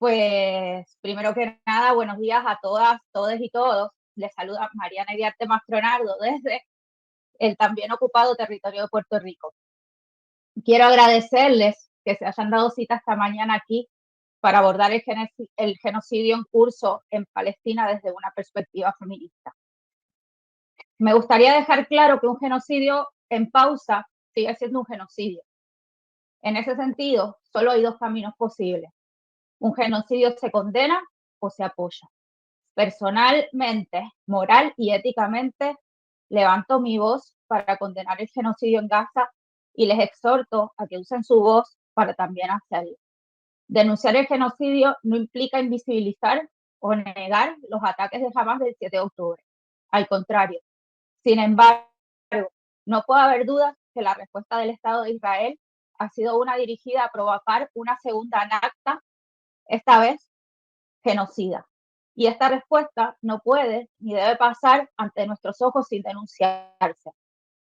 Pues primero que nada, buenos días a todas, todes y todos. Les saluda Mariana Iriarte Mastronardo desde el también ocupado territorio de Puerto Rico. Quiero agradecerles que se hayan dado cita esta mañana aquí para abordar el genocidio en curso en Palestina desde una perspectiva feminista. Me gustaría dejar claro que un genocidio en pausa sigue siendo un genocidio. En ese sentido, solo hay dos caminos posibles. Un genocidio se condena o se apoya. Personalmente, moral y éticamente, levanto mi voz para condenar el genocidio en Gaza y les exhorto a que usen su voz para también hacerlo. Denunciar el genocidio no implica invisibilizar o negar los ataques de Hamas del 7 de octubre. Al contrario, sin embargo, no puede haber dudas que la respuesta del Estado de Israel ha sido una dirigida a provocar una segunda Nakba, esta vez genocida. Y esta respuesta no puede ni debe pasar ante nuestros ojos sin denunciarse.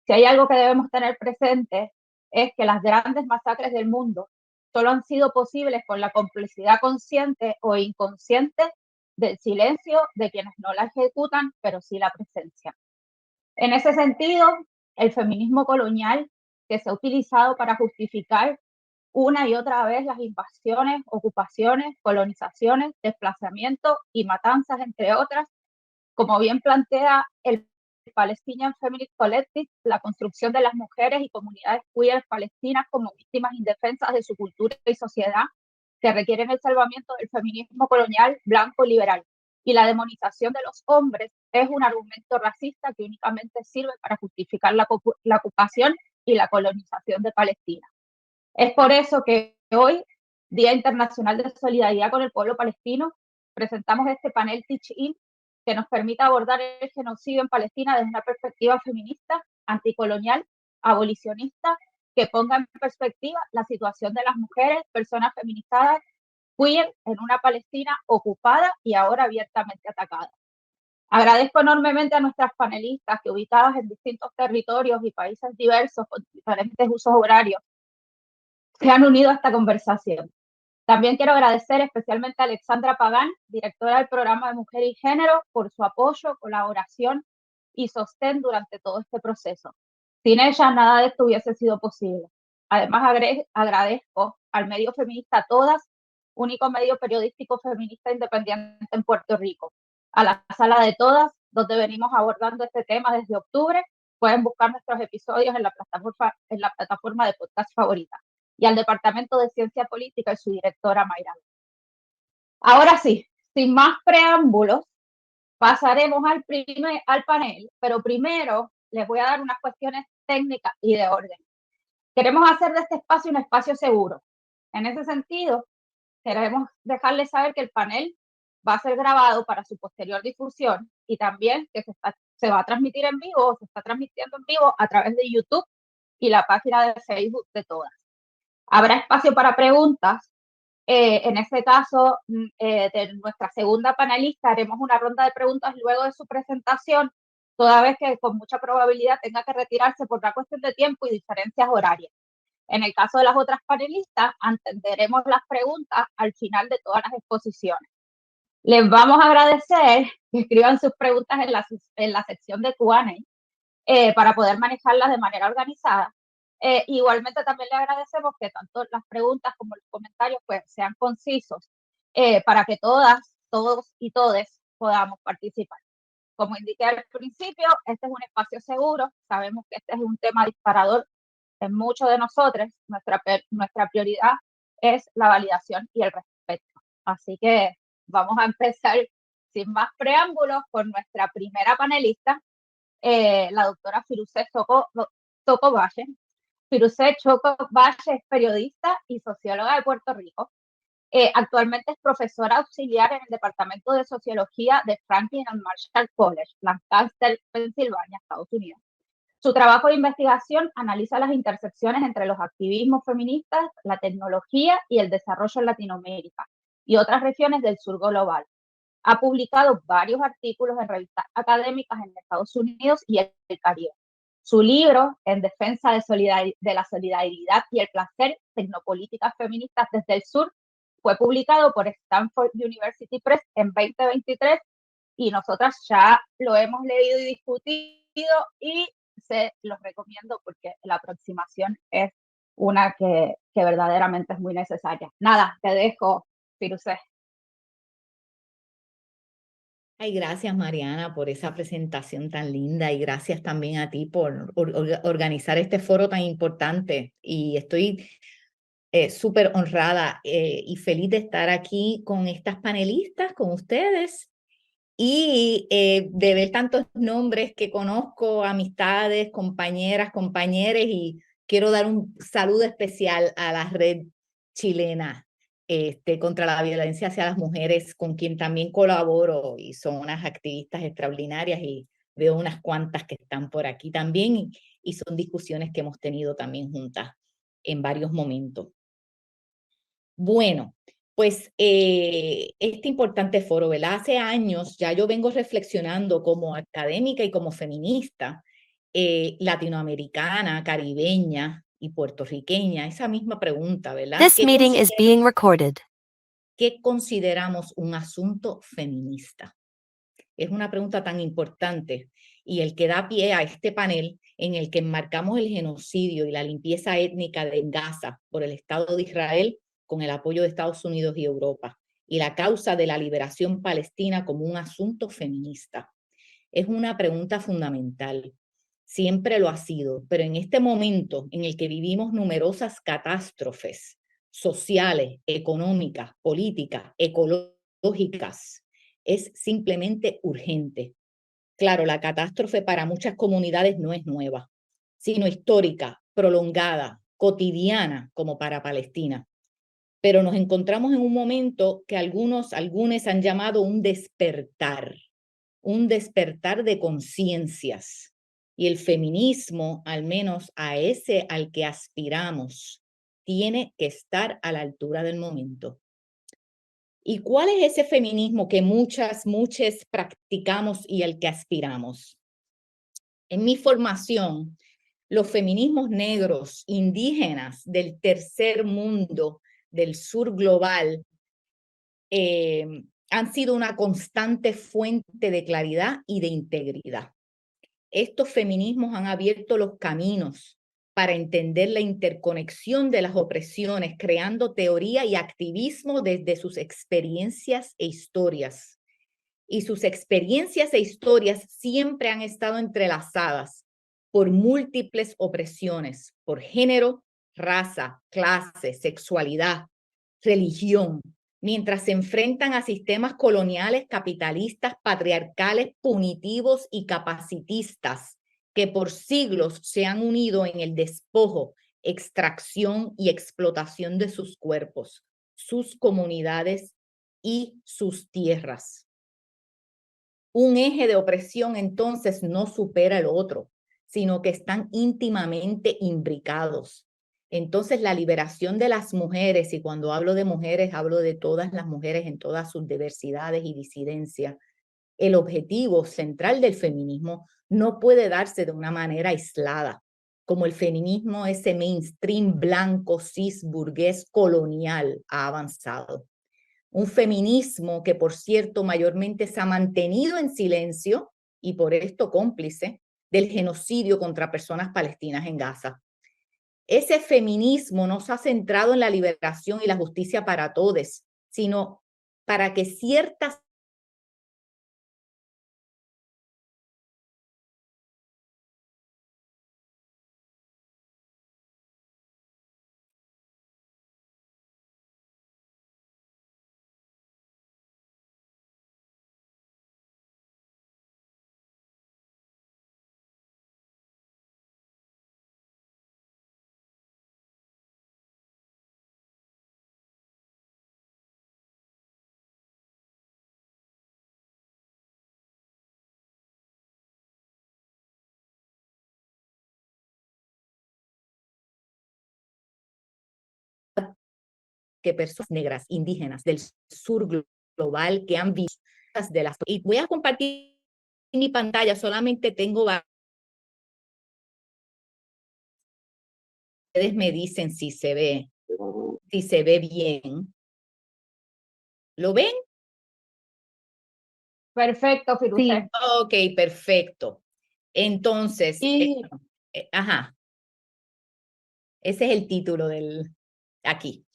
Si hay algo que debemos tener presente es que las grandes masacres del mundo solo han sido posibles por la complicidad consciente o inconsciente del silencio de quienes no la ejecutan, pero sí la presencia. En ese sentido, el feminismo colonial que se ha utilizado para justificar una y otra vez las invasiones, ocupaciones, colonizaciones, desplazamientos y matanzas, entre otras, como bien plantea el Palestinian Feminist Collective, la construcción de las mujeres y comunidades queer palestinas como víctimas indefensas de su cultura y sociedad, que requieren el salvamiento del feminismo colonial blanco liberal. Y la demonización de los hombres es un argumento racista que únicamente sirve para justificar la ocupación y la colonización de Palestina. Es por eso que hoy, Día Internacional de Solidaridad con el Pueblo Palestino, presentamos este panel Teach-In que nos permite abordar el genocidio en Palestina desde una perspectiva feminista, anticolonial, abolicionista, que ponga en perspectiva la situación de las mujeres, personas feminizadas, queer, en una Palestina ocupada y ahora abiertamente atacada. Agradezco enormemente a nuestras panelistas que, ubicadas en distintos territorios y países diversos con diferentes usos horarios, se han unido a esta conversación. También quiero agradecer especialmente a Alexandra Pagán, directora del programa de Mujer y Género, por su apoyo, colaboración y sostén durante todo este proceso. Sin ella, nada de esto hubiese sido posible. Además, agradezco al medio feminista Todas, único medio periodístico feminista independiente en Puerto Rico, a la sala de Todas, donde venimos abordando este tema desde octubre. Pueden buscar nuestros episodios en la plataforma de podcast favorita, y al Departamento de Ciencia Política y su directora Mayra. Ahora sí, sin más preámbulos, pasaremos al panel, pero primero les voy a dar unas cuestiones técnicas y de orden. Queremos hacer de este espacio un espacio seguro. En ese sentido, queremos dejarles saber que el panel va a ser grabado para su posterior difusión y también que se va a transmitir en vivo o se está transmitiendo en vivo a través de YouTube y la página de Facebook de Todas. Habrá espacio para preguntas. En este caso, de nuestra segunda panelista, haremos una ronda de preguntas luego de su presentación, toda vez que con mucha probabilidad tenga que retirarse por una cuestión de tiempo y diferencias horarias. En el caso de las otras panelistas, atenderemos las preguntas al final de todas las exposiciones. Les vamos a agradecer que escriban sus preguntas en la sección de Q&A para poder manejarlas de manera organizada. Igualmente también le agradecemos que tanto las preguntas como los comentarios pues sean concisos para que todas, todos y todes podamos participar. Como indiqué al principio, este es un espacio seguro. Sabemos que este es un tema disparador en muchos de nosotros. Nuestra prioridad es la validación y el respeto. Así que vamos a empezar sin más preámbulos con nuestra primera panelista, la doctora Firuzeh Choco Valle. Firuzeh Choco Valle es periodista y socióloga de Puerto Rico. Actualmente es profesora auxiliar en el Departamento de Sociología de Franklin and Marshall College, Lancaster, Pensilvania, Estados Unidos. Su trabajo de investigación analiza las intersecciones entre los activismos feministas, la tecnología y el desarrollo en Latinoamérica y otras regiones del sur global. Ha publicado varios artículos en revistas académicas en Estados Unidos y el Caribe. Su libro, En defensa de la solidaridad y el placer, tecnopolíticas feministas desde el sur, fue publicado por Stanford University Press en 2023 y nosotras ya lo hemos leído y discutido y se los recomiendo porque la aproximación es una que verdaderamente es muy necesaria. Nada, te dejo, Firuzeh. Ay, gracias Mariana por esa presentación tan linda y gracias también a ti por organizar este foro tan importante. Y estoy súper honrada y feliz de estar aquí con estas panelistas, con ustedes y de ver tantos nombres que conozco, amistades, compañeras, compañeros, y quiero dar un saludo especial a la red chilena contra la violencia hacia las mujeres, con quien también colaboro y son unas activistas extraordinarias y veo unas cuantas que están por aquí también y son discusiones que hemos tenido también juntas en varios momentos. Bueno, pues este importante foro, ¿verdad? Hace años ya yo vengo reflexionando como académica y como feminista latinoamericana, caribeña y puertorriqueña, esa misma pregunta, ¿verdad? This meeting is being recorded. ¿Qué consideramos un asunto feminista? Es una pregunta tan importante y el que da pie a este panel en el que enmarcamos el genocidio y la limpieza étnica de Gaza por el Estado de Israel con el apoyo de Estados Unidos y Europa, y la causa de la liberación palestina como un asunto feminista. Es una pregunta fundamental. Siempre lo ha sido, pero en este momento en el que vivimos numerosas catástrofes sociales, económicas, políticas, ecológicas, es simplemente urgente. Claro, la catástrofe para muchas comunidades no es nueva, sino histórica, prolongada, cotidiana, como para Palestina. Pero nos encontramos en un momento que algunos han llamado un despertar de conciencias. Y el feminismo, al menos a ese al que aspiramos, tiene que estar a la altura del momento. ¿Y cuál es ese feminismo que muchas practicamos y al que aspiramos? En mi formación, los feminismos negros, indígenas del tercer mundo, del sur global, han sido una constante fuente de claridad y de integridad. Estos feminismos han abierto los caminos para entender la interconexión de las opresiones, creando teoría y activismo desde sus experiencias e historias. Y sus experiencias e historias siempre han estado entrelazadas por múltiples opresiones, por género, raza, clase, sexualidad, religión, mientras se enfrentan a sistemas coloniales, capitalistas, patriarcales, punitivos y capacitistas que por siglos se han unido en el despojo, extracción y explotación de sus cuerpos, sus comunidades y sus tierras. Un eje de opresión entonces no supera el otro, sino que están íntimamente imbricados. Entonces la liberación de las mujeres, y cuando hablo de mujeres hablo de todas las mujeres en todas sus diversidades y disidencias, el objetivo central del feminismo no puede darse de una manera aislada, como el feminismo ese mainstream blanco, cis, burgués, colonial ha avanzado. Un feminismo que, por cierto, mayormente se ha mantenido en silencio y por esto cómplice del genocidio contra personas palestinas en Gaza. Ese feminismo no se ha centrado en la liberación y la justicia para todos, sino para que ciertas que personas negras, indígenas del sur global que han visto de las... Y voy a compartir mi pantalla, solamente tengo... Ustedes me dicen si se ve bien. ¿Lo ven? Perfecto, Sí. Firuze. Ok, perfecto. Entonces, ajá, ese es el título aquí.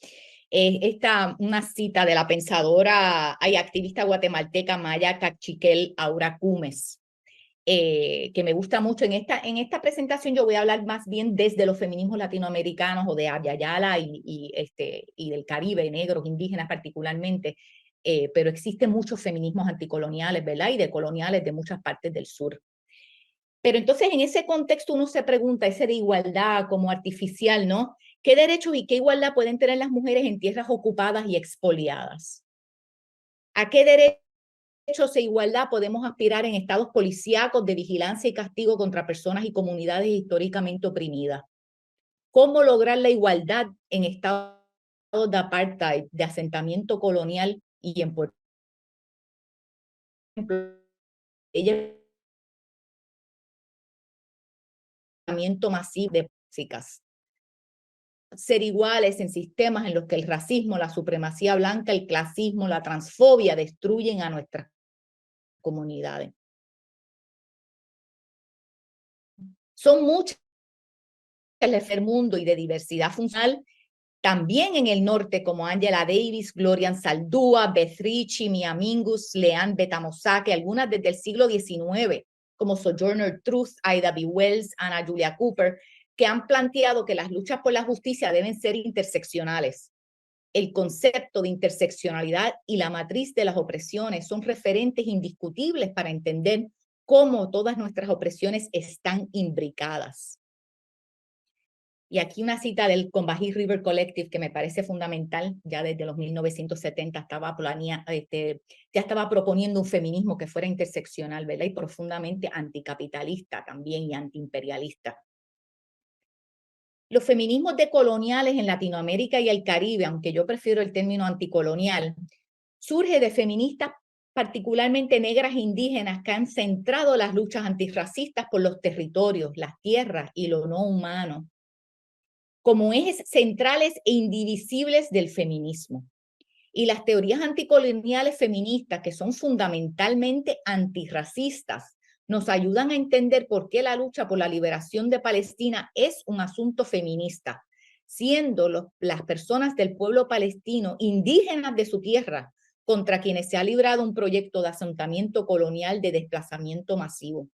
Una cita de la pensadora y activista guatemalteca Maya Cachiquel Aura Cumes, que me gusta mucho. En esta presentación yo voy a hablar más bien desde los feminismos latinoamericanos o de Ayala y del Caribe, negros, indígenas particularmente, pero existen muchos feminismos anticoloniales, ¿verdad? Y decoloniales de muchas partes del sur. Pero entonces en ese contexto uno se pregunta, ese de igualdad como artificial, ¿no? ¿Qué derechos y qué igualdad pueden tener las mujeres en tierras ocupadas y expoliadas? ¿A qué derechos e igualdad podemos aspirar en estados policíacos de vigilancia y castigo contra personas y comunidades históricamente oprimidas? ¿Cómo lograr la igualdad en estados de apartheid, de asentamiento colonial y en Puerto Rico? Masivo de músicas. Ser iguales en sistemas en los que el racismo, la supremacía blanca, el clasismo, la transfobia destruyen a nuestras comunidades. Son muchas del mundo y de diversidad funcional, también en el norte, como Angela Davis, Gloria Anzaldúa, Beth Ritchie, Mia Mingus, Leanne Betamosake, algunas desde el siglo XIX, como Sojourner Truth, Ida B. Wells, Anna Julia Cooper, que han planteado que las luchas por la justicia deben ser interseccionales. El concepto de interseccionalidad y la matriz de las opresiones son referentes indiscutibles para entender cómo todas nuestras opresiones están imbricadas. Y aquí una cita del Combahee River Collective que me parece fundamental. Ya desde los 1970 ya estaba proponiendo un feminismo que fuera interseccional, ¿verdad? Y profundamente anticapitalista también y antiimperialista. Los feminismos decoloniales en Latinoamérica y el Caribe, aunque yo prefiero el término anticolonial, surge de feministas particularmente negras e indígenas que han centrado las luchas antirracistas por los territorios, las tierras y lo no humano como ejes centrales e indivisibles del feminismo. Y las teorías anticoloniales feministas, que son fundamentalmente antirracistas, nos ayudan a entender por qué la lucha por la liberación de Palestina es un asunto feminista, siendo las personas del pueblo palestino indígenas de su tierra contra quienes se ha librado un proyecto de asentamiento colonial de desplazamiento masivo,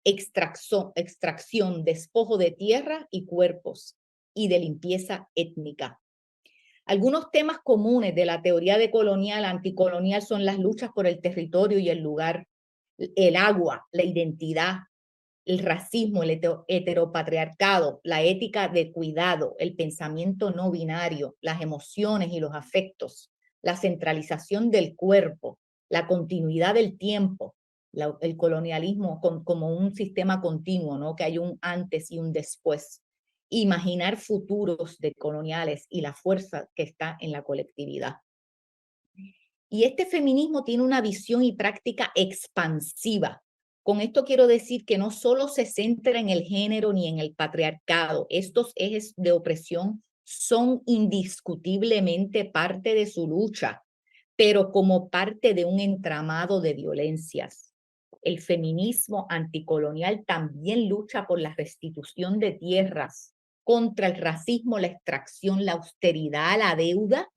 extracción, despojo de tierra y cuerpos y de limpieza étnica. Algunos temas comunes de la teoría decolonial, anticolonial son las luchas por el territorio y el lugar, el agua, la identidad, el racismo, el heteropatriarcado, la ética de cuidado, el pensamiento no binario, las emociones y los afectos, la centralización del cuerpo, la continuidad del tiempo, el colonialismo como un sistema continuo, ¿no? Que hay un antes y un después. Imaginar futuros decoloniales y la fuerza que está en la colectividad. Y este feminismo tiene una visión y práctica expansiva. Con esto quiero decir que no solo se centra en el género ni en el patriarcado. Estos ejes de opresión son indiscutiblemente parte de su lucha, pero como parte de un entramado de violencias. El feminismo anticolonial también lucha por la restitución de tierras, contra el racismo, la extracción, la austeridad, la deuda,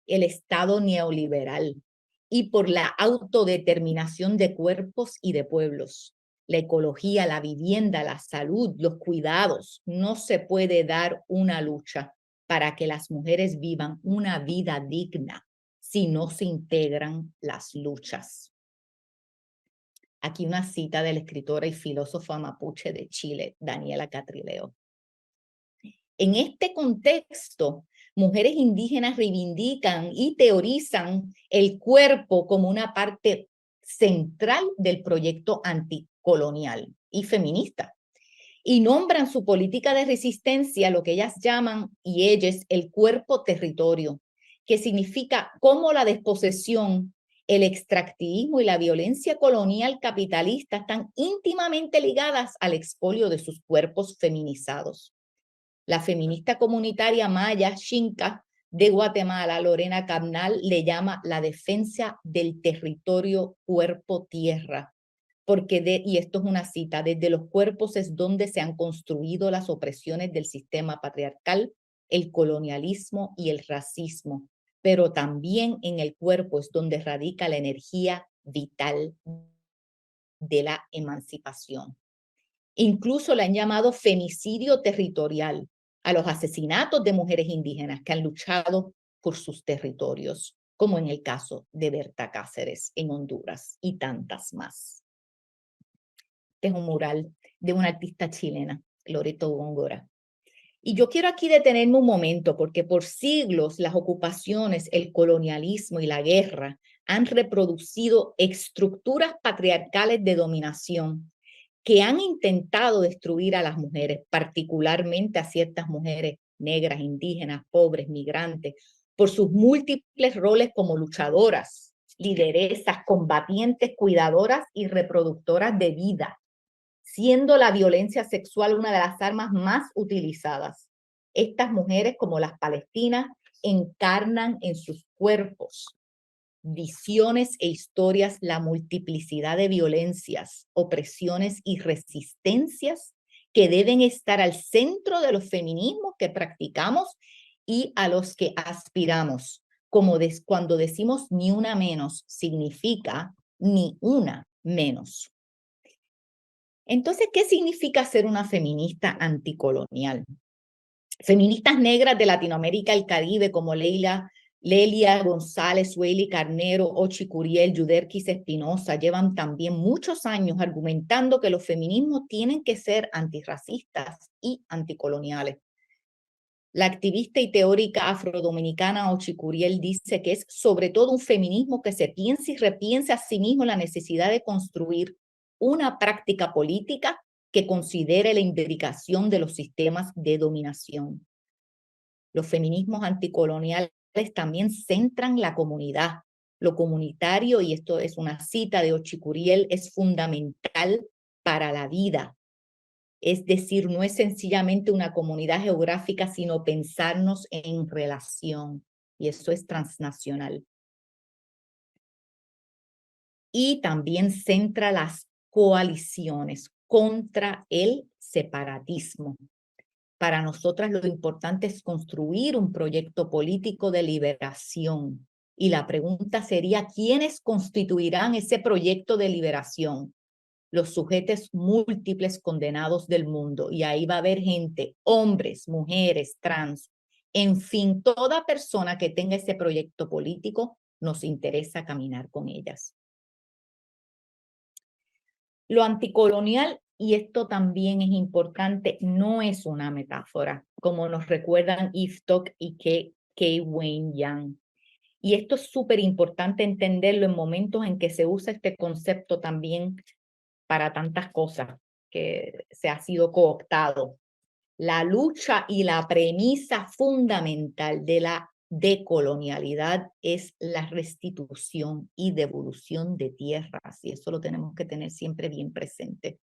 el Estado neoliberal y por la autodeterminación de cuerpos y de pueblos. La ecología, la vivienda, la salud, los cuidados. No se puede dar una lucha para que las mujeres vivan una vida digna si no se integran las luchas. Aquí una cita de la escritora y filósofa mapuche de Chile, Daniela Catrileo. En este contexto, mujeres indígenas reivindican y teorizan el cuerpo como una parte central del proyecto anticolonial y feminista. Y nombran su política de resistencia, lo que ellas llaman, y ellas, el cuerpo territorio, que significa cómo la desposesión, el extractivismo y la violencia colonial capitalista están íntimamente ligadas al expolio de sus cuerpos feminizados. La feminista comunitaria maya Xinca de Guatemala, Lorena Cabnal, le llama la defensa del territorio cuerpo-tierra, porque y esto es una cita, desde los cuerpos es donde se han construido las opresiones del sistema patriarcal, el colonialismo y el racismo, pero también en el cuerpo es donde radica la energía vital de la emancipación. Incluso le han llamado femicidio territorial a los asesinatos de mujeres indígenas que han luchado por sus territorios, como en el caso de Berta Cáceres en Honduras y tantas más. Este es un mural de una artista chilena, Loreto Góngora. Y yo quiero aquí detenerme un momento porque por siglos las ocupaciones, el colonialismo y la guerra han reproducido estructuras patriarcales de dominación que han intentado destruir a las mujeres, particularmente a ciertas mujeres negras, indígenas, pobres, migrantes, por sus múltiples roles como luchadoras, lideresas, combatientes, cuidadoras y reproductoras de vida, siendo la violencia sexual una de las armas más utilizadas. Estas mujeres, como las palestinas, encarnan en sus cuerpos visiones e historias la multiplicidad de violencias, opresiones y resistencias que deben estar al centro de los feminismos que practicamos y a los que aspiramos. Como cuando decimos ni una menos, significa ni una menos. Entonces, ¿qué significa ser una feminista anticolonial? Feministas negras de Latinoamérica y el Caribe como Lelia González, Sueli Carnero, Ochi Curiel, Yuderquis Espinosa llevan también muchos años argumentando que los feminismos tienen que ser antirracistas y anticoloniales. La activista y teórica afrodominicana Ochi Curiel dice que es sobre todo un feminismo que se piensa y repiensa a sí mismo la necesidad de construir una práctica política que considere la imbricación de los sistemas de dominación. Los feminismos anticoloniales también centran la comunidad. Lo comunitario, y esto es una cita de Ochi Curiel, es fundamental para la vida. Es decir, no es sencillamente una comunidad geográfica, sino pensarnos en relación. Y eso es transnacional. Y también centra las coaliciones contra el separatismo. Para nosotras lo importante es construir un proyecto político de liberación. Y la pregunta sería, ¿quiénes constituirán ese proyecto de liberación? Los sujetos múltiples condenados del mundo. Y ahí va a haber gente, hombres, mujeres, trans, en fin, toda persona que tenga ese proyecto político, nos interesa caminar con ellas. Lo anticolonial, y esto también es importante, no es una metáfora, como nos recuerdan Eve Stock y K. Wayne Young. Y esto es súper importante entenderlo en momentos en que se usa este concepto también para tantas cosas que se ha sido cooptado. La lucha y la premisa fundamental de la decolonialidad es la restitución y devolución de tierras, y eso lo tenemos que tener siempre bien presente.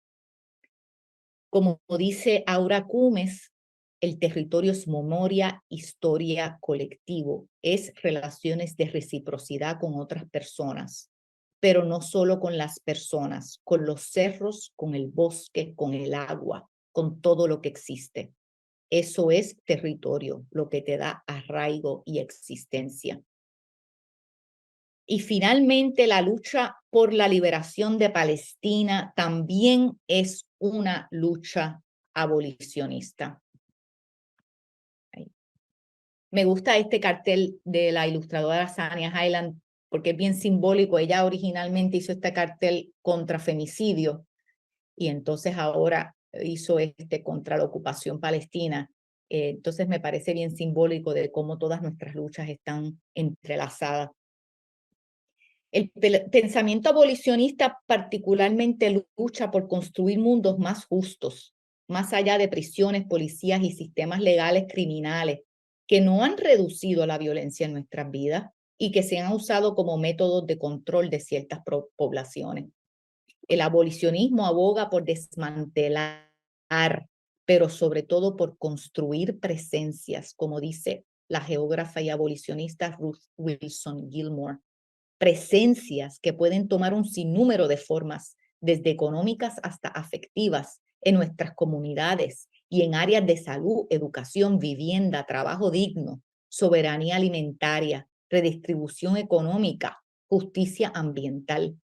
Como dice Aura Cumes, el territorio es memoria, historia, colectivo, es relaciones de reciprocidad con otras personas, pero no solo con las personas, con los cerros, con el bosque, con el agua, con todo lo que existe. Eso es territorio, lo que te da arraigo y existencia. Y finalmente, la lucha por la liberación de Palestina también es una lucha abolicionista. Me gusta este cartel de la ilustradora Sania Highland porque es bien simbólico. Ella originalmente hizo este cartel contra femicidio y entonces ahora hizo este contra la ocupación palestina. Entonces me parece bien simbólico de cómo todas nuestras luchas están entrelazadas. El pensamiento abolicionista particularmente lucha por construir mundos más justos, más allá de prisiones, policías y sistemas legales criminales que no han reducido la violencia en nuestras vidas y que se han usado como métodos de control de ciertas poblaciones. El abolicionismo aboga por desmantelar, pero sobre todo por construir presencias, como dice la geógrafa y abolicionista Ruth Wilson Gilmore. Presencias que pueden tomar un sinnúmero de formas, desde económicas hasta afectivas, en nuestras comunidades y en áreas de salud, educación, vivienda, trabajo digno, soberanía alimentaria, redistribución económica, justicia ambiental.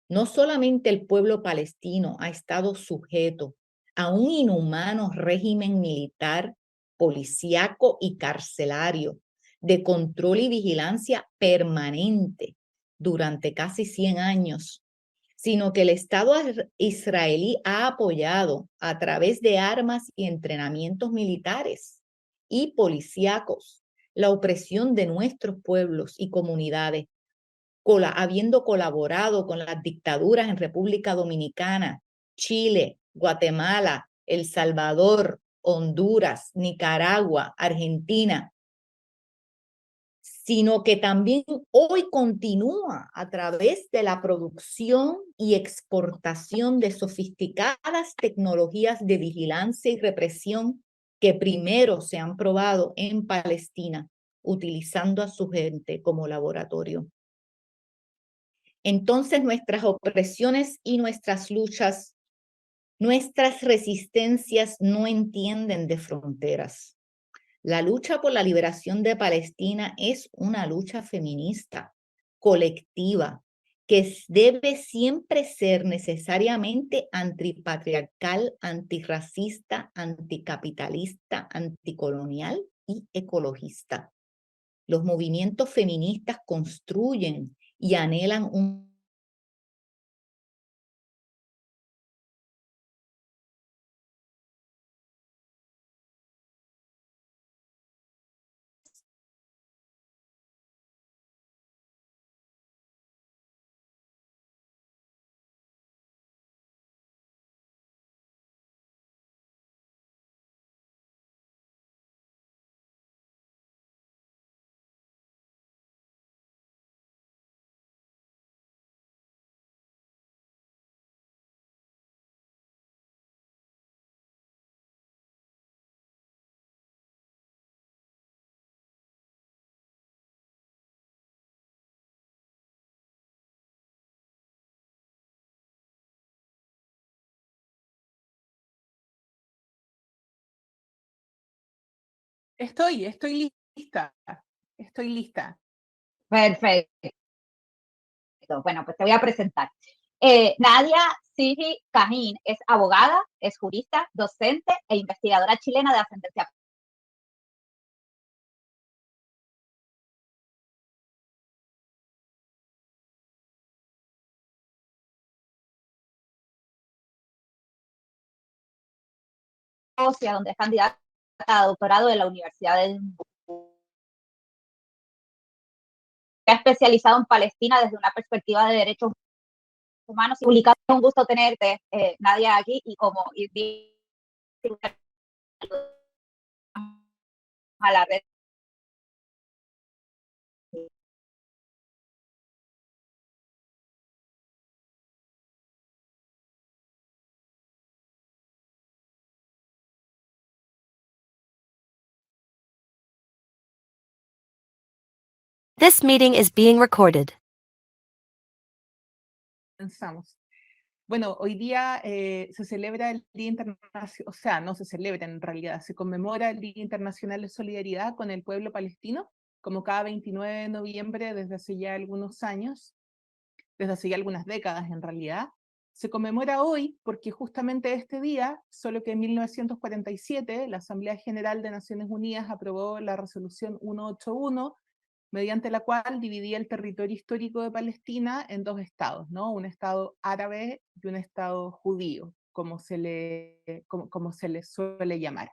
No solamente el pueblo palestino ha estado sujeto a un inhumano régimen militar, policíaco y carcelario de control y vigilancia permanente durante casi 100 años, sino que el Estado israelí ha apoyado a través de armas y entrenamientos militares y policíacos la opresión de nuestros pueblos y comunidades, habiendo colaborado con las dictaduras en República Dominicana, Chile, Guatemala, El Salvador, Honduras, Nicaragua, Argentina, sino que también hoy continúa a través de la producción y exportación de sofisticadas tecnologías de vigilancia y represión que primero se han probado en Palestina, utilizando a su gente como laboratorio. Entonces nuestras opresiones y nuestras luchas, nuestras resistencias no entienden de fronteras. La lucha por la liberación de Palestina es una lucha feminista, colectiva, que debe siempre ser necesariamente antipatriarcal, antirracista, anticapitalista, anticolonial y ecologista. Los movimientos feministas construyen y anhelan un Estoy lista. Estoy lista. Perfecto. Bueno, pues te voy a presentar. Nadia Siri Cajín es abogada, es jurista, docente e investigadora chilena de ascendencia donde es candidata a doctorado de la Universidad de Edimburgo. Se ha especializado en Palestina desde una perspectiva de derechos humanos y publicado. Es un gusto tenerte, Nadia, aquí, y como a la red. This meeting is being recorded. Pensamos. Bueno, hoy día se celebra el Día Internacional, o sea, no se celebra en realidad, se conmemora el Día Internacional de Solidaridad con el pueblo palestino, como cada 29 de noviembre desde hace ya algunos años, desde hace ya algunas décadas en realidad. Se conmemora hoy porque justamente este día, solo que en 1947, la Asamblea General de Naciones Unidas aprobó la resolución 181, mediante la cual dividía el territorio histórico de Palestina en dos estados, ¿no? Un estado árabe y un estado judío, como se le suele llamar.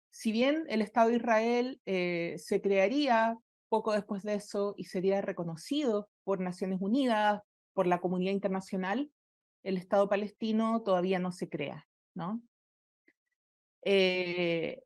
Si bien el Estado de Israel se crearía poco después de eso y sería reconocido por Naciones Unidas, por la comunidad internacional, el Estado palestino todavía no se crea, ¿no? Es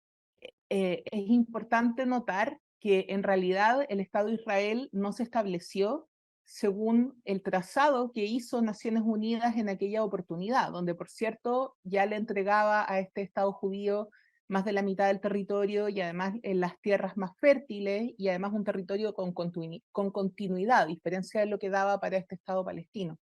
importante notar que en realidad el Estado de Israel no se estableció según el trazado que hizo Naciones Unidas en aquella oportunidad, donde por cierto ya le entregaba a este Estado judío más de la mitad del territorio y además en las tierras más fértiles y además un territorio con continuidad, a diferencia de lo que daba para este Estado palestino.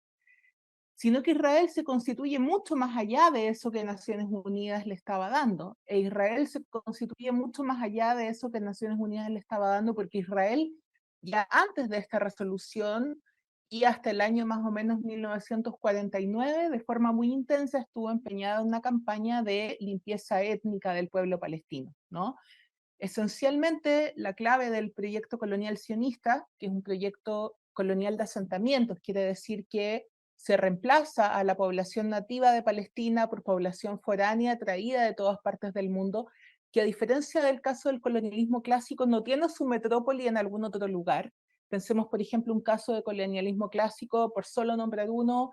Sino que Israel se constituye mucho más allá de eso que Naciones Unidas le estaba dando. E Israel se constituye mucho más allá de eso que Naciones Unidas le estaba dando, porque Israel, ya antes de esta resolución y hasta el año más o menos 1949, de forma muy intensa estuvo empeñada en una campaña de limpieza étnica del pueblo palestino, ¿no? Esencialmente, la clave del proyecto colonial sionista, que es un proyecto colonial de asentamientos, quiere decir que se reemplaza a la población nativa de Palestina por población foránea traída de todas partes del mundo, que a diferencia del caso del colonialismo clásico no tiene su metrópoli en algún otro lugar. Pensemos, por ejemplo, un caso de colonialismo clásico, por solo nombrar uno,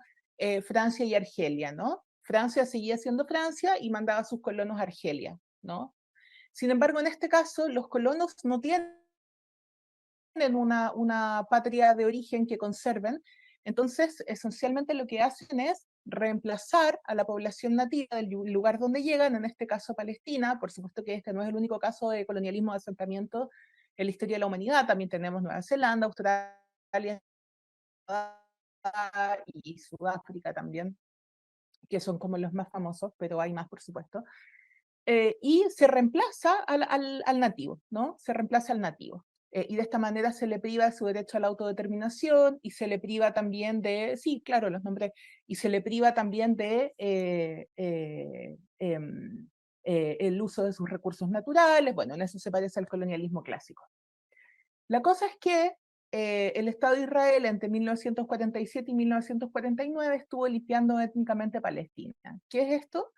Francia y Argelia, ¿no? Francia seguía siendo Francia y mandaba a sus colonos a Argelia, ¿no? Sin embargo, en este caso, los colonos no tienen una patria de origen que conserven, entonces esencialmente lo que hacen es reemplazar a la población nativa del lugar donde llegan, en este caso Palestina. Por supuesto que este no es el único caso de colonialismo de asentamiento en la historia de la humanidad, también tenemos Nueva Zelanda, Australia y Sudáfrica también, que son como los más famosos, pero hay más por supuesto. Y se reemplaza al nativo, ¿no? Se reemplaza al nativo. Y de esta manera se le priva de su derecho a la autodeterminación y se le priva también de, sí, claro, los nombres, y se le priva también de el uso de sus recursos naturales. Bueno, en eso se parece al colonialismo clásico. La cosa es que el Estado de Israel entre 1947 y 1949 estuvo limpiando étnicamente Palestina. ¿Qué es esto?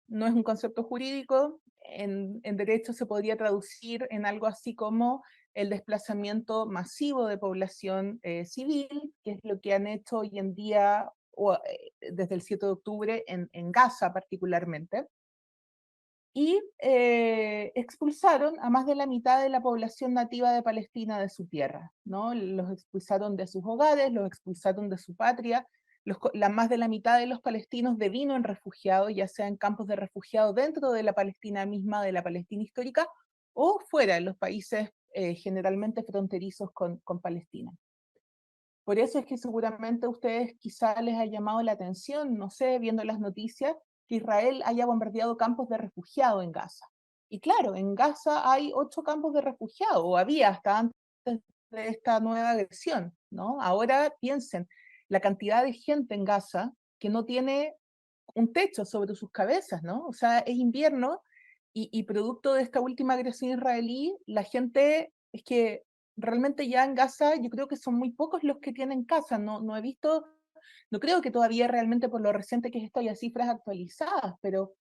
No es un concepto jurídico, en derecho se podría traducir en algo así como el desplazamiento masivo de población civil, que es lo que han hecho hoy en día, o, desde el 7 de octubre, en Gaza particularmente. Y expulsaron a más de la mitad de la población nativa de Palestina de su tierra, ¿no? Los expulsaron de sus hogares, los expulsaron de su patria. Más de la mitad de los palestinos devino en refugiados, ya sea en campos de refugiados dentro de la Palestina misma, de la Palestina histórica, o fuera, en los países generalmente fronterizos con Palestina. Por eso es que seguramente a ustedes quizá les ha llamado la atención, no sé, viendo las noticias, que Israel haya bombardeado campos de refugiados en Gaza. Y claro, en Gaza hay 8 campos de refugiados, o había hasta antes de esta nueva agresión, ¿no? Ahora piensen, la cantidad de gente en Gaza que no tiene un techo sobre sus cabezas, ¿no? O sea, es invierno y producto de esta última agresión israelí, la gente, es que realmente ya en Gaza yo creo que son muy pocos los que tienen casa, no he visto, no creo que todavía realmente por lo reciente que es esto haya cifras actualizadas, pero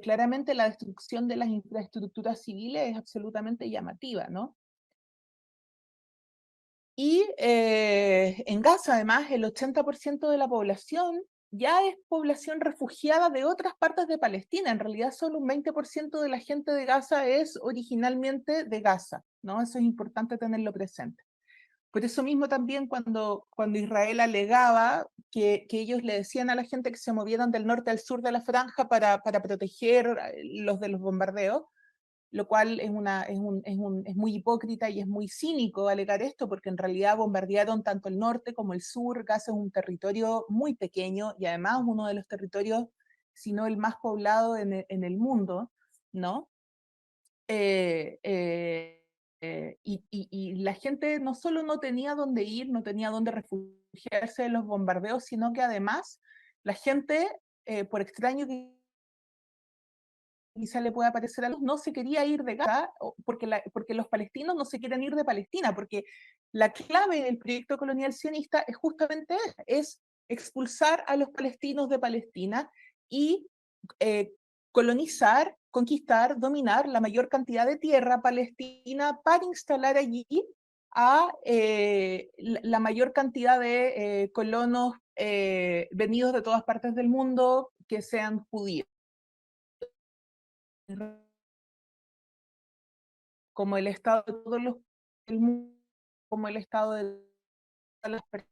claramente la destrucción de las infraestructuras civiles es absolutamente llamativa, ¿no? Y en Gaza, además, el 80% de la población ya es población refugiada de otras partes de Palestina. En realidad, solo un 20% de la gente de Gaza es originalmente de Gaza, ¿no? Eso es importante tenerlo presente. Por eso mismo también cuando Israel alegaba que ellos le decían a la gente que se movieran del norte al sur de la franja para proteger los de los bombardeos, lo cual es muy hipócrita y es muy cínico alegar esto, porque en realidad bombardearon tanto el norte como el sur. Gaza es un territorio muy pequeño y además uno de los territorios, si no el más poblado en el mundo, ¿no? Y la gente no solo no tenía dónde ir, no tenía dónde refugiarse de los bombardeos, sino que además la gente, por extraño que quizá le pueda parecer a los, no se quería ir de Gaza porque los palestinos no se quieren ir de Palestina, porque la clave del proyecto colonial sionista es justamente es expulsar a los palestinos de Palestina y colonizar, conquistar, dominar la mayor cantidad de tierra palestina para instalar allí a la mayor cantidad de colonos venidos de todas partes del mundo que sean judíos, como el Estado de todos los del mundo, como el Estado de todas las personas.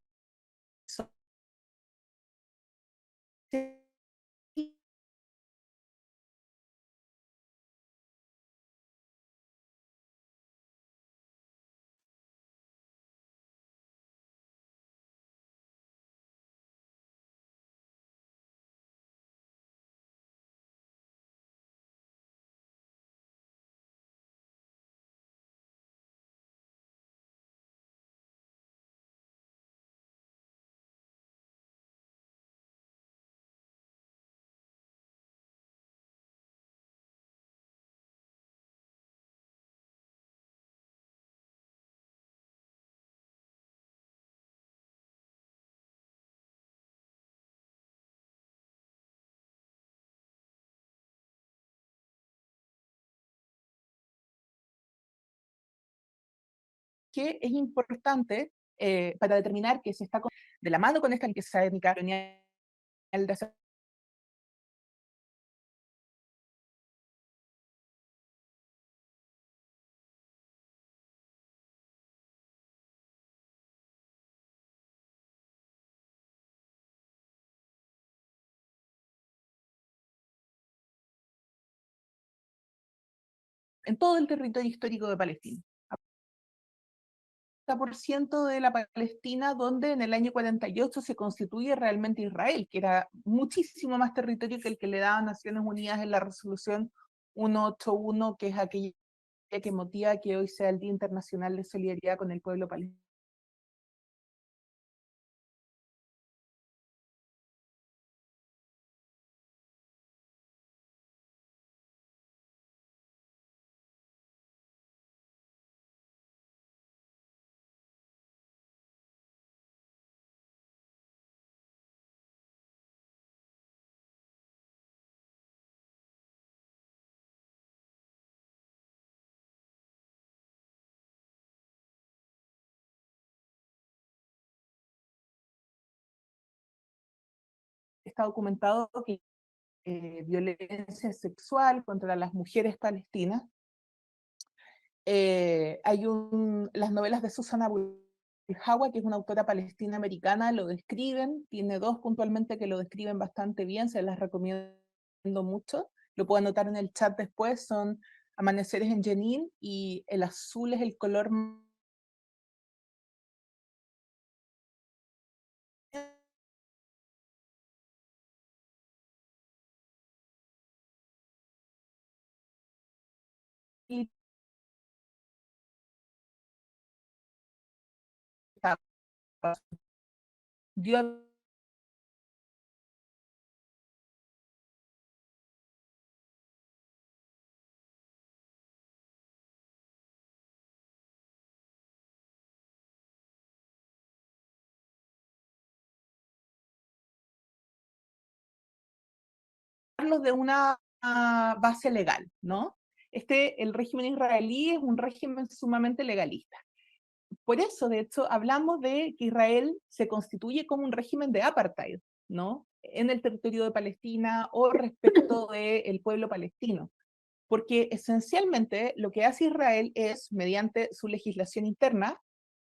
que es importante para determinar que se está de la mano con esta limpieza étnica colonial de hace en todo el territorio histórico de Palestina. Por ciento de la Palestina, donde en el año 48 se constituye realmente Israel, que era muchísimo más territorio que el que le daban Naciones Unidas en la resolución 181, que es aquella que motiva que hoy sea el Día Internacional de Solidaridad con el pueblo palestino. Está documentado que violencia sexual contra las mujeres palestinas. Las novelas de Susana Bulhawa, que es una autora palestina americana, lo describen. Tiene dos puntualmente que lo describen bastante bien, se las recomiendo mucho. Lo puedo anotar en el chat después. Son Amaneceres en Jenin, y el azul es el color dio de una base legal, ¿no? El régimen israelí es un régimen sumamente legalista. Por eso, de hecho, hablamos de que Israel se constituye como un régimen de apartheid, ¿no? En el territorio de Palestina o respecto del pueblo palestino. Porque esencialmente lo que hace Israel es, mediante su legislación interna,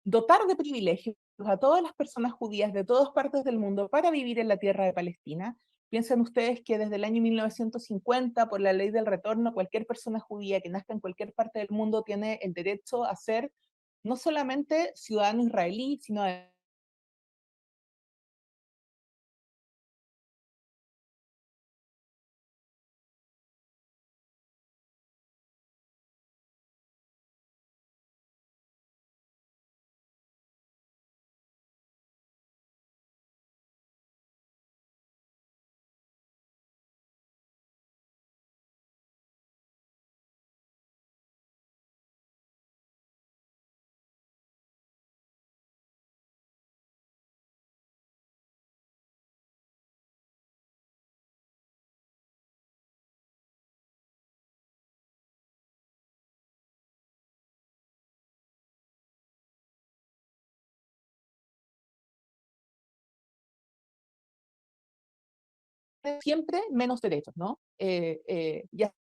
dotar de privilegios a todas las personas judías de todas partes del mundo para vivir en la tierra de Palestina. Piensen ustedes que desde el año 1950, por la ley del retorno, cualquier persona judía que nazca en cualquier parte del mundo tiene el derecho a ser no solamente ciudadano israelí, sino siempre menos derechos, ¿no? Ya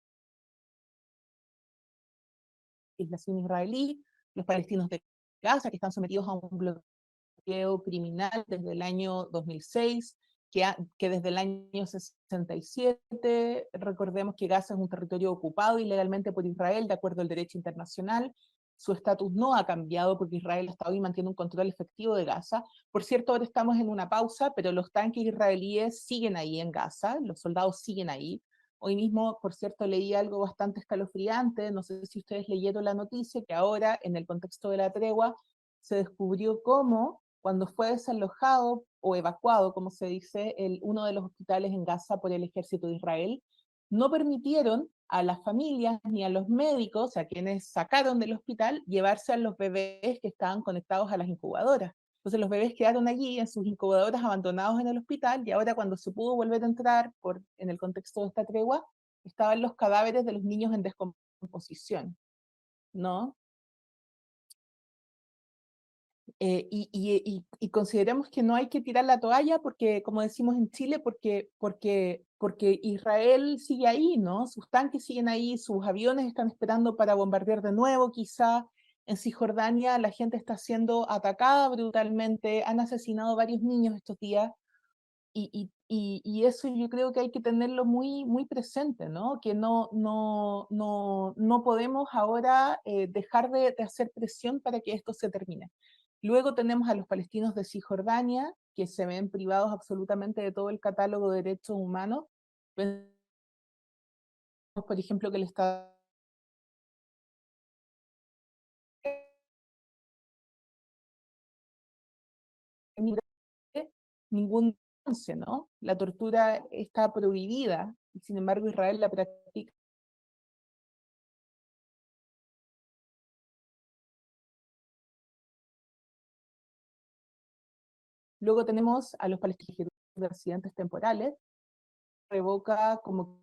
legislación israelí, los palestinos de Gaza, que están sometidos a un bloqueo criminal desde el año 2006, que desde el año 67, recordemos que Gaza es un territorio ocupado ilegalmente por Israel, de acuerdo al derecho internacional. Su estatus no ha cambiado porque Israel hasta hoy mantiene un control efectivo de Gaza. Por cierto, ahora estamos en una pausa, pero los tanques israelíes siguen ahí en Gaza, los soldados siguen ahí. Hoy mismo, por cierto, leí algo bastante escalofriante, no sé si ustedes leyeron la noticia, que ahora, en el contexto de la tregua, se descubrió cómo, cuando fue desalojado o evacuado, como se dice, uno de los hospitales en Gaza por el ejército de Israel, no permitieron a las familias ni a los médicos, a quienes sacaron del hospital, llevarse a los bebés que estaban conectados a las incubadoras. Entonces los bebés quedaron allí en sus incubadoras abandonados en el hospital, y ahora cuando se pudo volver a entrar en el contexto de esta tregua, estaban los cadáveres de los niños en descomposición, ¿no? y consideremos que no hay que tirar la toalla porque, como decimos en Chile, porque Israel sigue ahí, ¿no? Sus tanques siguen ahí, sus aviones están esperando para bombardear de nuevo, quizá. En Cisjordania la gente está siendo atacada brutalmente, han asesinado varios niños estos días, y eso yo creo que hay que tenerlo muy, muy presente, ¿no? Que no podemos ahora dejar de hacer presión para que esto se termine. Luego tenemos a los palestinos de Cisjordania, que se ven privados absolutamente de todo el catálogo de derechos humanos. Pensemos, por ejemplo, que el Estado ningún avance, ¿no? La tortura está prohibida, y sin embargo Israel la practica. Luego tenemos a los palestinos de residentes temporales, revoca como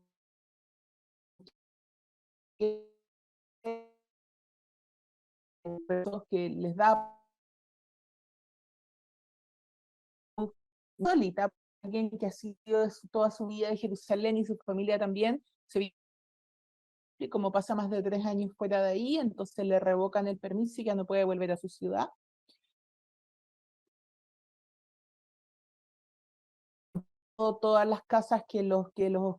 que que les da solita, alguien que ha sido toda su vida de Jerusalén y su familia también, se vive, como pasa más de 3 años fuera de ahí, entonces le revocan el permiso y ya no puede volver a su ciudad. Todas las casas que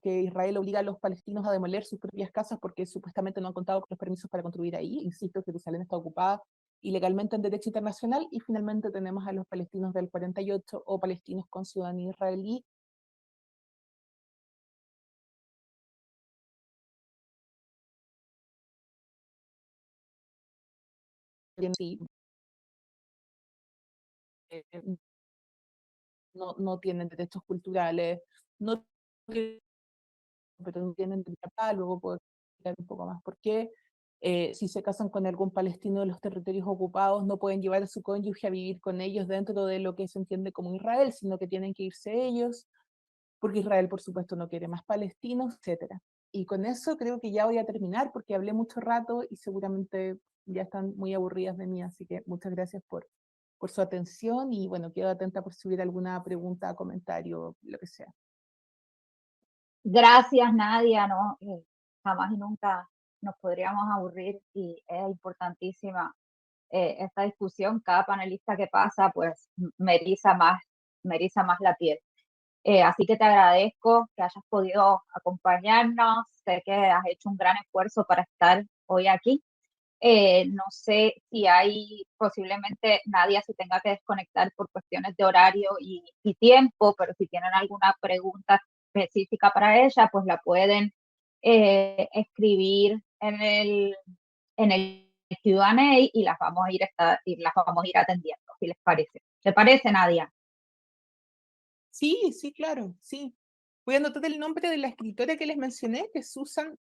Israel obliga a los palestinos a demoler sus propias casas porque supuestamente no han contado con los permisos para construir ahí. Insisto, Jerusalén está ocupada ilegalmente en derecho internacional. Y finalmente tenemos a los palestinos del 48 o palestinos con ciudadanía israelí. Sí, no tienen derechos culturales, no tienen, pero no tienen derecho. Luego puedo explicar un poco más por qué. Si se casan con algún palestino de los territorios ocupados, no pueden llevar a su cónyuge a vivir con ellos dentro de lo que se entiende como Israel, sino que tienen que irse ellos, porque Israel, por supuesto, no quiere más palestinos, etcétera. Y con eso creo que ya voy a terminar, porque hablé mucho rato y seguramente ya están muy aburridas de mí, así que muchas gracias por su atención y bueno, quedo atenta por subir alguna pregunta, comentario, lo que sea. Gracias, Nadia, ¿no? Jamás y nunca nos podríamos aburrir y es importantísima esta discusión. Cada panelista que pasa, pues me eriza más la piel. Así que te agradezco que hayas podido acompañarnos. Sé que has hecho un gran esfuerzo para estar hoy aquí. No sé si hay, posiblemente Nadia se tenga que desconectar por cuestiones de horario y tiempo, pero si tienen alguna pregunta específica para ella, pues la pueden escribir en el Q&A y las vamos a ir atendiendo, si les parece. ¿Te parece, Nadia? Sí, sí, claro, sí. Voy a anotar el nombre de la escritora que les mencioné, que es Susan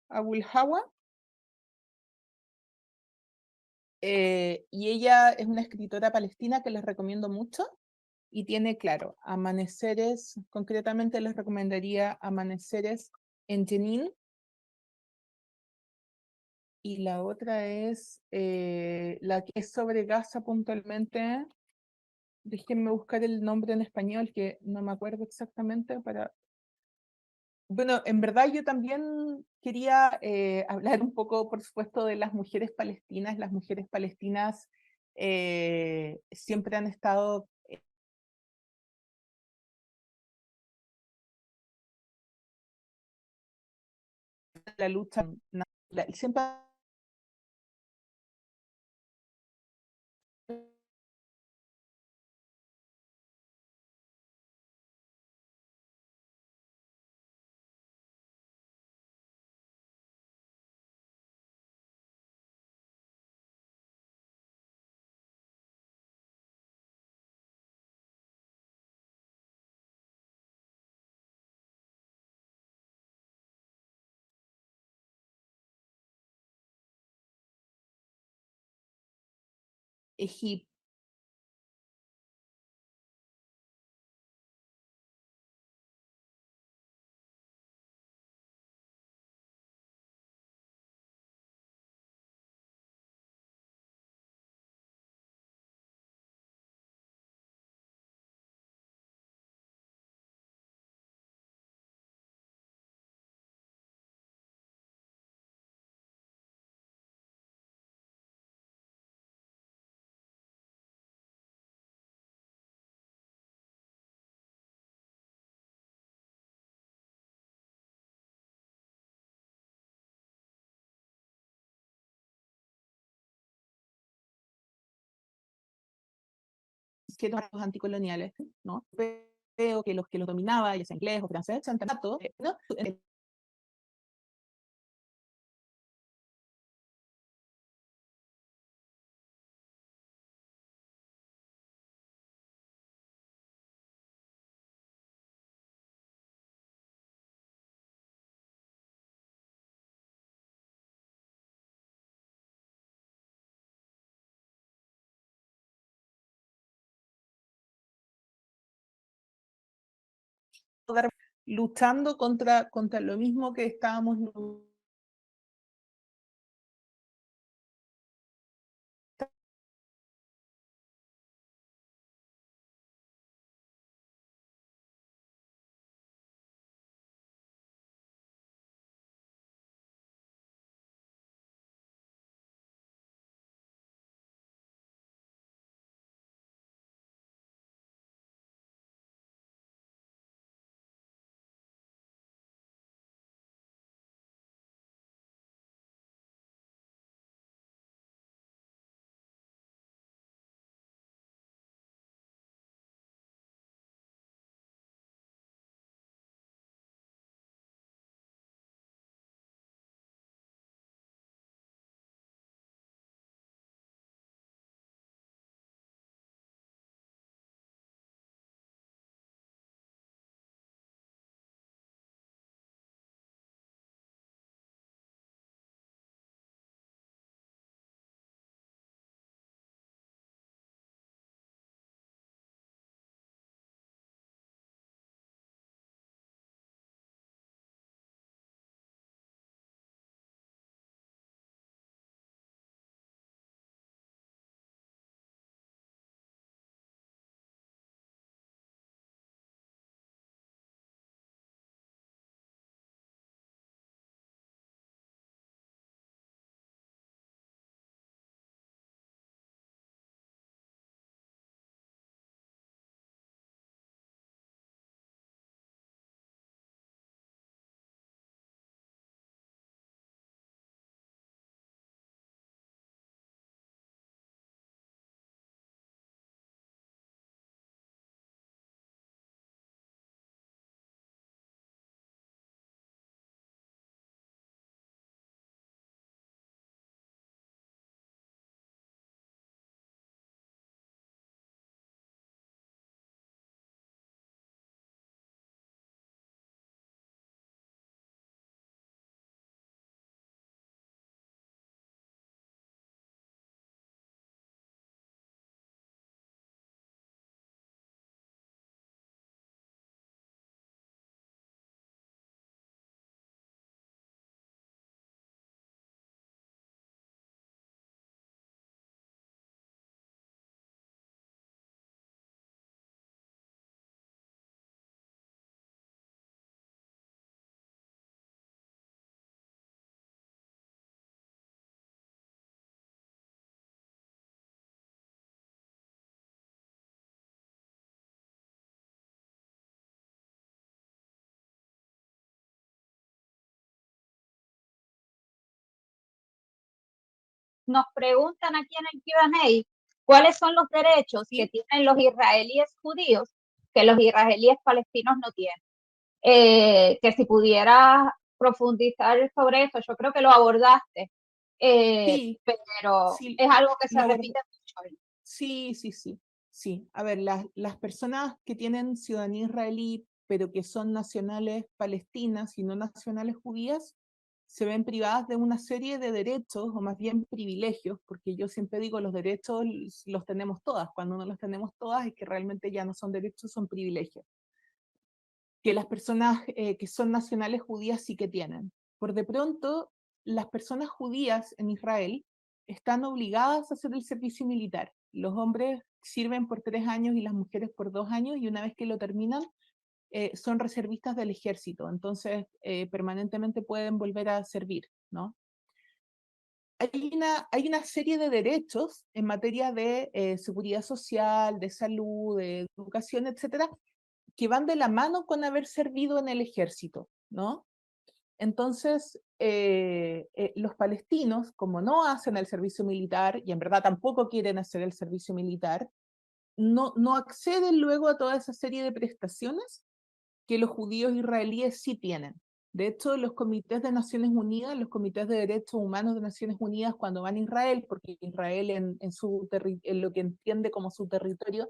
Abulhawa. Y ella es una escritora palestina que les recomiendo mucho y tiene, claro, Amaneceres, concretamente les recomendaría Amaneceres en Jenin, y la otra es la que es sobre Gaza puntualmente. Déjenme buscar el nombre en español, que no me acuerdo exactamente para... Bueno, en verdad yo también quería hablar un poco, por supuesto, de las mujeres palestinas. Las mujeres palestinas siempre han estado en la lucha, siempre Egipto, los anticoloniales, ¿no? Veo que los dominaba, ya sea inglés o francés, ¿no? luchando contra lo mismo que estábamos luchando. Nos preguntan aquí en el Q&A cuáles son los derechos que tienen los israelíes judíos que los israelíes palestinos no tienen. Que si pudieras profundizar sobre eso, yo creo que lo abordaste, pero es algo que se repite mucho. Sí. A ver, las personas que tienen ciudadanía israelí, pero que son nacionales palestinas y no nacionales judías, se ven privadas de una serie de derechos, o más bien privilegios, porque yo siempre digo, los derechos los tenemos todas. Cuando no los tenemos todas es que realmente ya no son derechos, son privilegios. Que las personas que son nacionales judías sí que tienen. Por de pronto, las personas judías en Israel están obligadas a hacer el servicio militar. Los hombres sirven por 3 años y las mujeres por 2 años, y una vez que lo terminan, son reservistas del ejército, entonces permanentemente pueden volver a servir, ¿no? Hay una serie de derechos en materia de seguridad social, de salud, de educación, etcétera, que van de la mano con haber servido en el ejército, ¿no? Entonces, los palestinos, como no hacen el servicio militar, y en verdad tampoco quieren hacer el servicio militar, no acceden luego a toda esa serie de prestaciones que los judíos israelíes sí tienen. De hecho, los comités de Naciones Unidas, los comités de derechos humanos de Naciones Unidas, cuando van a Israel, porque Israel en lo que entiende como su territorio,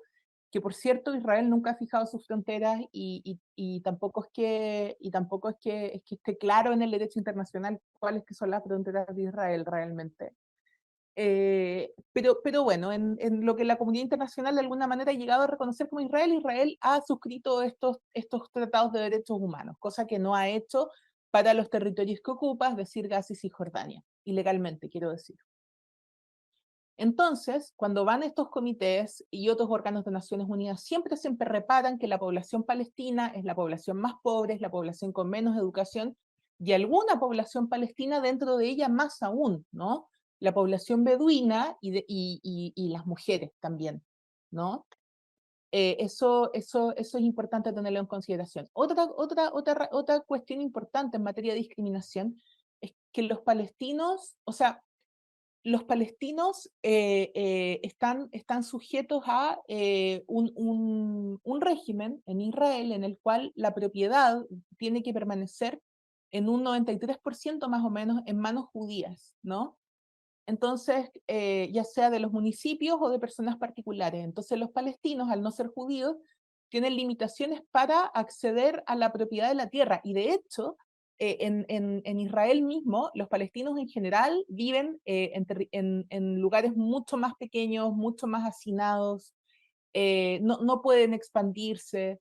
que por cierto Israel nunca ha fijado sus fronteras y tampoco es que esté claro en el derecho internacional cuáles que son las fronteras de Israel realmente. Pero bueno, en lo que la comunidad internacional de alguna manera ha llegado a reconocer como Israel, Israel ha suscrito estos tratados de derechos humanos, cosa que no ha hecho para los territorios que ocupa, es decir, Gaza y Cisjordania, ilegalmente, quiero decir. Entonces, cuando van estos comités y otros órganos de Naciones Unidas, siempre reparan que la población palestina es la población más pobre, es la población con menos educación, y alguna población palestina dentro de ella más aún, ¿no? La población beduina y las mujeres también, ¿no? Eso es importante tenerlo en consideración. Otra cuestión importante en materia de discriminación es que los palestinos, o sea, los palestinos están sujetos a un régimen en Israel en el cual la propiedad tiene que permanecer en un 93% más o menos en manos judías, ¿no? Entonces, ya sea de los municipios o de personas particulares. Entonces, los palestinos, al no ser judíos, tienen limitaciones para acceder a la propiedad de la tierra. Y de hecho, en Israel mismo, los palestinos en general viven en lugares mucho más pequeños, mucho más hacinados, no pueden expandirse.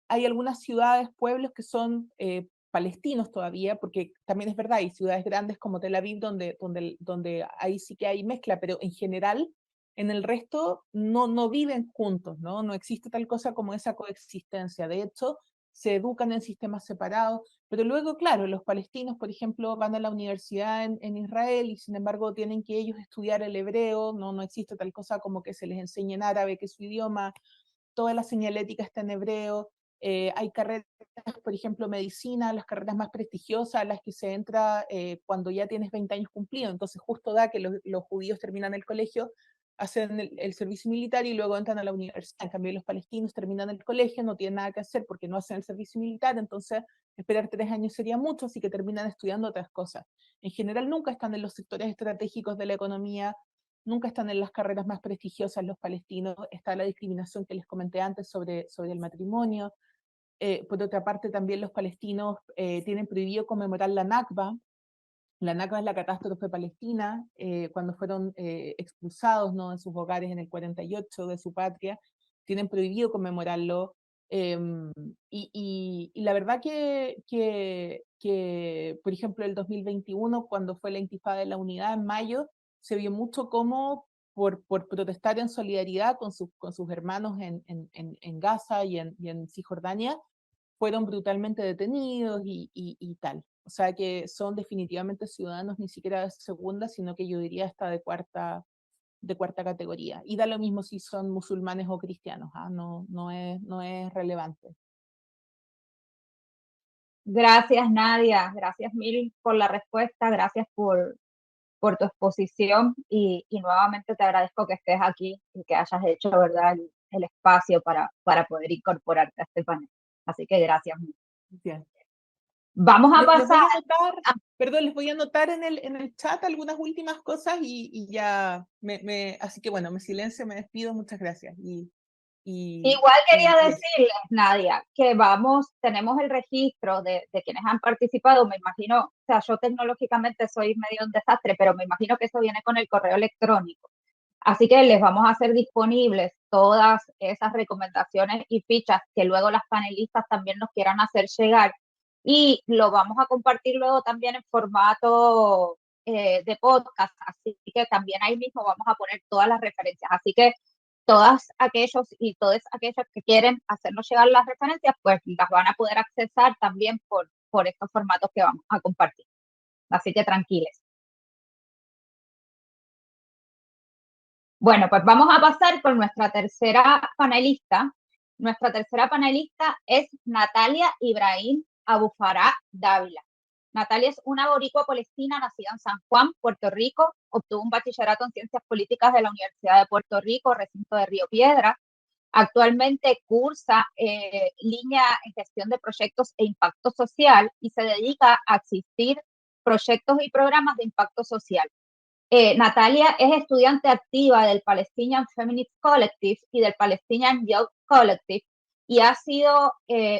Hay algunas ciudades, pueblos que son palestinos todavía, porque también es verdad, hay ciudades grandes como Tel Aviv donde ahí sí que hay mezcla, pero en general, en el resto no viven juntos, ¿no? No existe tal cosa como esa coexistencia. De hecho, se educan en sistemas separados, pero luego, claro, los palestinos, por ejemplo, van a la universidad en Israel y sin embargo tienen que ellos estudiar el hebreo, no existe tal cosa como que se les enseñe en árabe, que es su idioma, toda la señalética está en hebreo. Hay carreras, por ejemplo, medicina, las carreras más prestigiosas, a las que se entra cuando ya tienes 20 años cumplidos. Entonces justo da que los judíos terminan el colegio, hacen el servicio militar y luego entran a la universidad. En cambio, los palestinos terminan el colegio, no tienen nada que hacer porque no hacen el servicio militar, entonces esperar 3 años sería mucho, así que terminan estudiando otras cosas. En general nunca están en los sectores estratégicos de la economía, nunca están en las carreras más prestigiosas los palestinos, está la discriminación que les comenté antes sobre el matrimonio. Por otra parte, también los palestinos tienen prohibido conmemorar la Nakba. La Nakba es la catástrofe palestina, cuando fueron expulsados, ¿no?, de sus hogares en el 48, de su patria, tienen prohibido conmemorarlo. Y la verdad que, por ejemplo, el 2021, cuando fue la Intifada de la Unidad en mayo, se vio mucho como por protestar en solidaridad con sus hermanos en Gaza y en Cisjordania, fueron brutalmente detenidos y tal. O sea que son definitivamente ciudadanos ni siquiera de segunda, sino que yo diría hasta de cuarta categoría. Y da lo mismo si son musulmanes o cristianos, ¿ah? No es relevante. Gracias, Nadia. Gracias mil por la respuesta. Gracias por tu exposición y nuevamente te agradezco que estés aquí y que hayas hecho, ¿verdad?, el espacio para poder incorporarte a este panel. Así que gracias. Bien. Vamos a pasar. Les voy a anotar en el chat algunas últimas cosas y ya así que bueno, me silencio, me despido, muchas gracias. Igual quería decirles, Nadia, que tenemos el registro de quienes han participado, me imagino, o sea, yo tecnológicamente soy medio un desastre, pero me imagino que eso viene con el correo electrónico. Así que les vamos a hacer disponibles todas esas recomendaciones y fichas que luego las panelistas también nos quieran hacer llegar. Y lo vamos a compartir luego también en formato de podcast. Así que también ahí mismo vamos a poner todas las referencias. Así que todas aquellos y todos aquellos que quieren hacernos llegar las referencias, pues las van a poder accesar también por estos formatos que vamos a compartir. Así que tranquiles. Bueno, pues vamos a pasar con nuestra tercera panelista. Nuestra tercera panelista es Natalia Ibrahim Abufará Dávila. Natalia es una boricua palestina nacida en San Juan, Puerto Rico. Obtuvo un bachillerato en Ciencias Políticas de la Universidad de Puerto Rico, recinto de Río Piedras. Actualmente cursa línea en gestión de proyectos e impacto social y se dedica a asistir proyectos y programas de impacto social. Natalia es estudiante activa del Palestinian Feminist Collective y del Palestinian Youth Collective y ha sido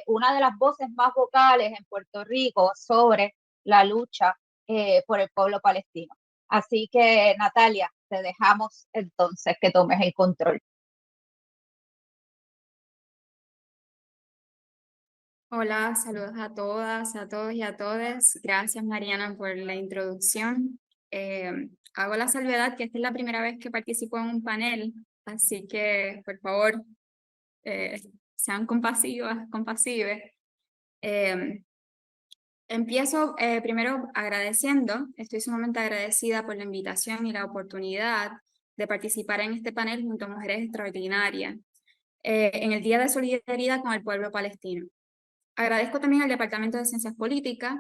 una de las voces más vocales en Puerto Rico sobre la lucha por el pueblo palestino. Así que, Natalia, te dejamos entonces que tomes el control. Hola, saludos a todas, a todos y a todas. Gracias, Mariana, por la introducción. Hago la salvedad que esta es la primera vez que participo en un panel, así que, por favor, sean compasivas, compasives. Empiezo primero agradeciendo, estoy sumamente agradecida por la invitación y la oportunidad de participar en este panel junto a mujeres extraordinarias en el Día de Solidaridad con el pueblo palestino. Agradezco también al Departamento de Ciencias Políticas,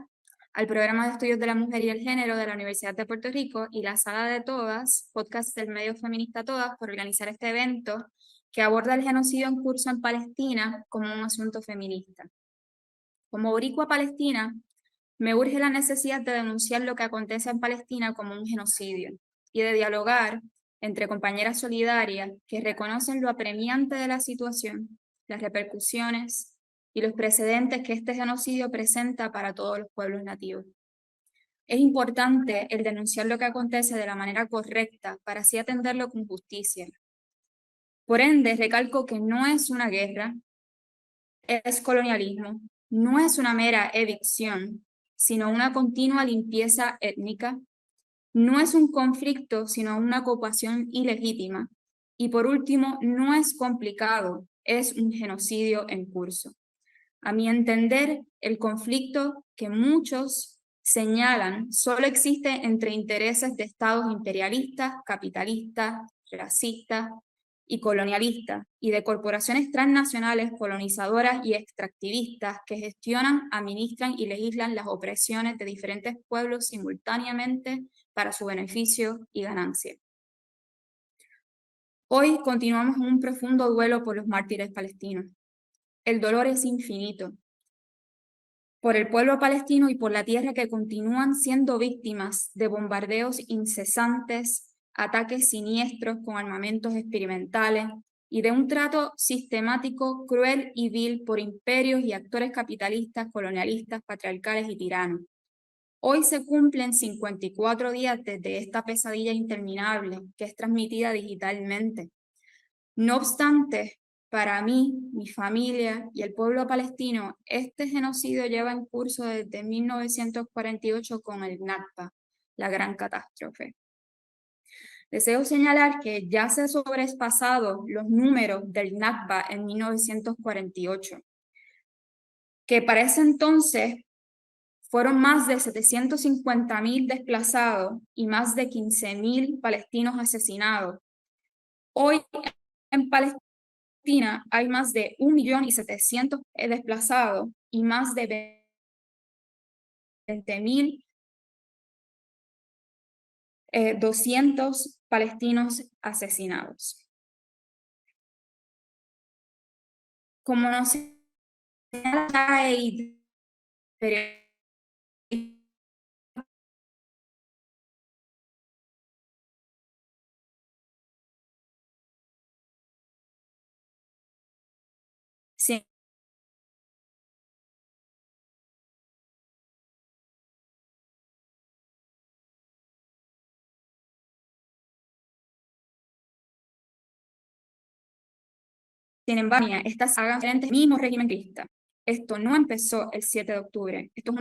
al Programa de Estudios de la Mujer y el Género de la Universidad de Puerto Rico y la Sala de Todas, podcast del medio feminista Todas, por organizar este evento que aborda el genocidio en curso en Palestina como un asunto feminista. Como boricua palestina, me urge la necesidad de denunciar lo que acontece en Palestina como un genocidio y de dialogar entre compañeras solidarias que reconocen lo apremiante de la situación, las repercusiones y los precedentes que este genocidio presenta para todos los pueblos nativos. Es importante el denunciar lo que acontece de la manera correcta para así atenderlo con justicia. Por ende, recalco que no es una guerra, es colonialismo, no es una mera evicción, sino una continua limpieza étnica, no es un conflicto, sino una ocupación ilegítima, y por último, no es complicado, es un genocidio en curso. A mi entender, el conflicto que muchos señalan solo existe entre intereses de estados imperialistas, capitalistas, racistas y colonialistas, y de corporaciones transnacionales colonizadoras y extractivistas que gestionan, administran y legislan las opresiones de diferentes pueblos simultáneamente para su beneficio y ganancia. Hoy continuamos en un profundo duelo por los mártires palestinos. El dolor es infinito por el pueblo palestino y por la tierra que continúan siendo víctimas de bombardeos incesantes, ataques siniestros con armamentos experimentales y de un trato sistemático, cruel y vil por imperios y actores capitalistas, colonialistas, patriarcales y tiranos. Hoy se cumplen 54 días desde esta pesadilla interminable que es transmitida digitalmente. No obstante, para mí, mi familia y el pueblo palestino, este genocidio lleva en curso desde 1948 con el Nakba, la gran catástrofe. Deseo señalar que ya se han sobrepasado los números del Nakba en 1948, que para ese entonces fueron más de 750.000 desplazados y más de 15.000 palestinos asesinados. Hoy en Palestina hay más de 1.700.000 desplazados y más de 20.200 palestinos asesinados. Como nos señala sin embargo, estas hagan frente al mismo régimen crista. Esto no empezó el 7 de octubre. Esto no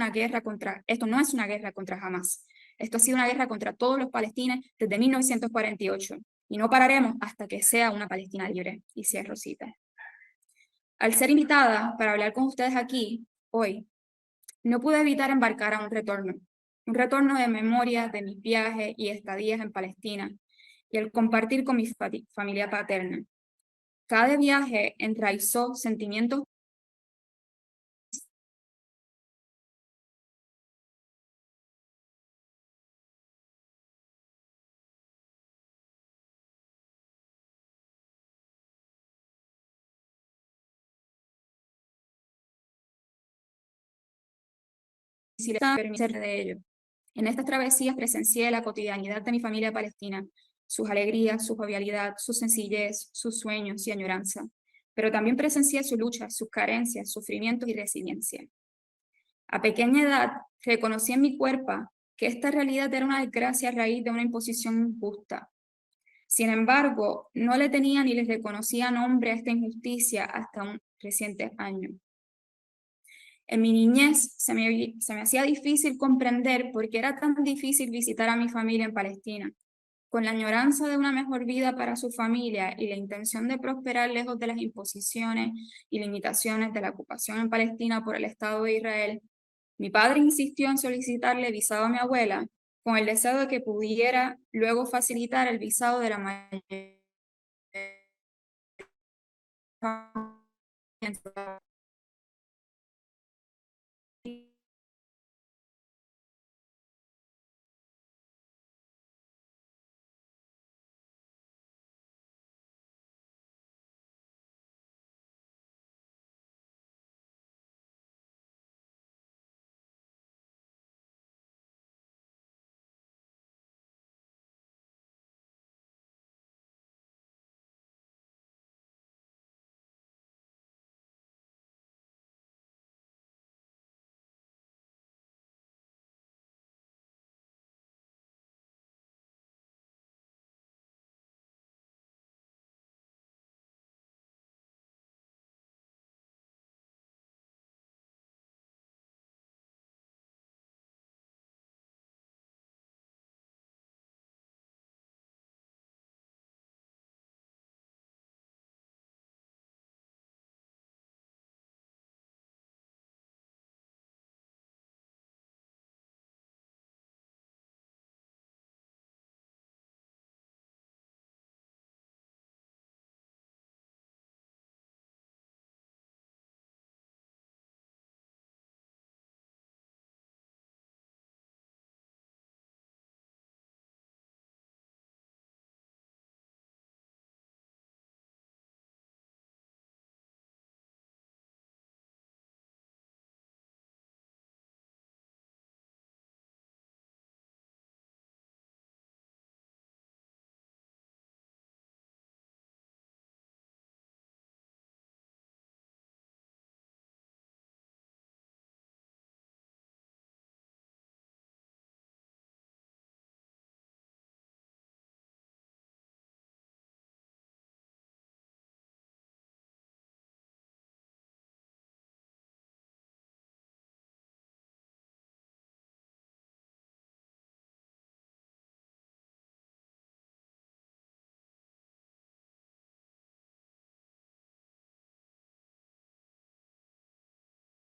es una guerra contra Hamas. Esto ha sido una guerra contra todos los palestinos desde 1948. Y no pararemos hasta que sea una Palestina libre. Y cierro cita. Al ser invitada para hablar con ustedes aquí, hoy, no pude evitar embarcar a un retorno de memoria de mis viajes y estadías en Palestina, y el compartir con mi familia paterna. Cada viaje enraizó sentimientos permitir de ello. En estas travesías presencié la cotidianidad de mi familia palestina, sus alegrías, su jovialidad, su sencillez, sus sueños y añoranza, pero también presencié sus luchas, sus carencias, sufrimientos y resiliencia. A pequeña edad, reconocí en mi cuerpo que esta realidad era una desgracia a raíz de una imposición injusta. Sin embargo, no le tenía ni les reconocía nombre a esta injusticia hasta un reciente año. En mi niñez se me hacía difícil comprender por qué era tan difícil visitar a mi familia en Palestina. Con la añoranza de una mejor vida para su familia y la intención de prosperar lejos de las imposiciones y limitaciones de la ocupación en Palestina por el Estado de Israel, mi padre insistió en solicitarle visado a mi abuela con el deseo de que pudiera luego facilitar el visado de la mayoría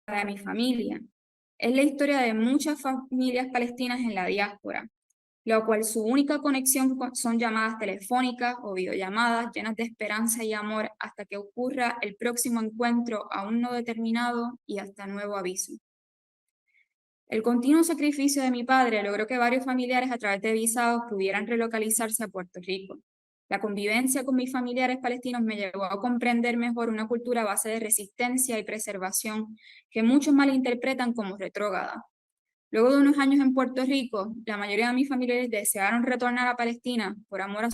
para mi familia. Es la historia de muchas familias palestinas en la diáspora, lo cual su única conexión son llamadas telefónicas o videollamadas llenas de esperanza y amor hasta que ocurra el próximo encuentro aún no determinado y hasta nuevo aviso. El continuo sacrificio de mi padre logró que varios familiares a través de visados pudieran relocalizarse a Puerto Rico. La convivencia con mis familiares palestinos me llevó a comprender mejor una cultura a base de resistencia y preservación que muchos malinterpretan como retrógrada. Luego de unos años en Puerto Rico, la mayoría de mis familiares desearon retornar a Palestina por amor a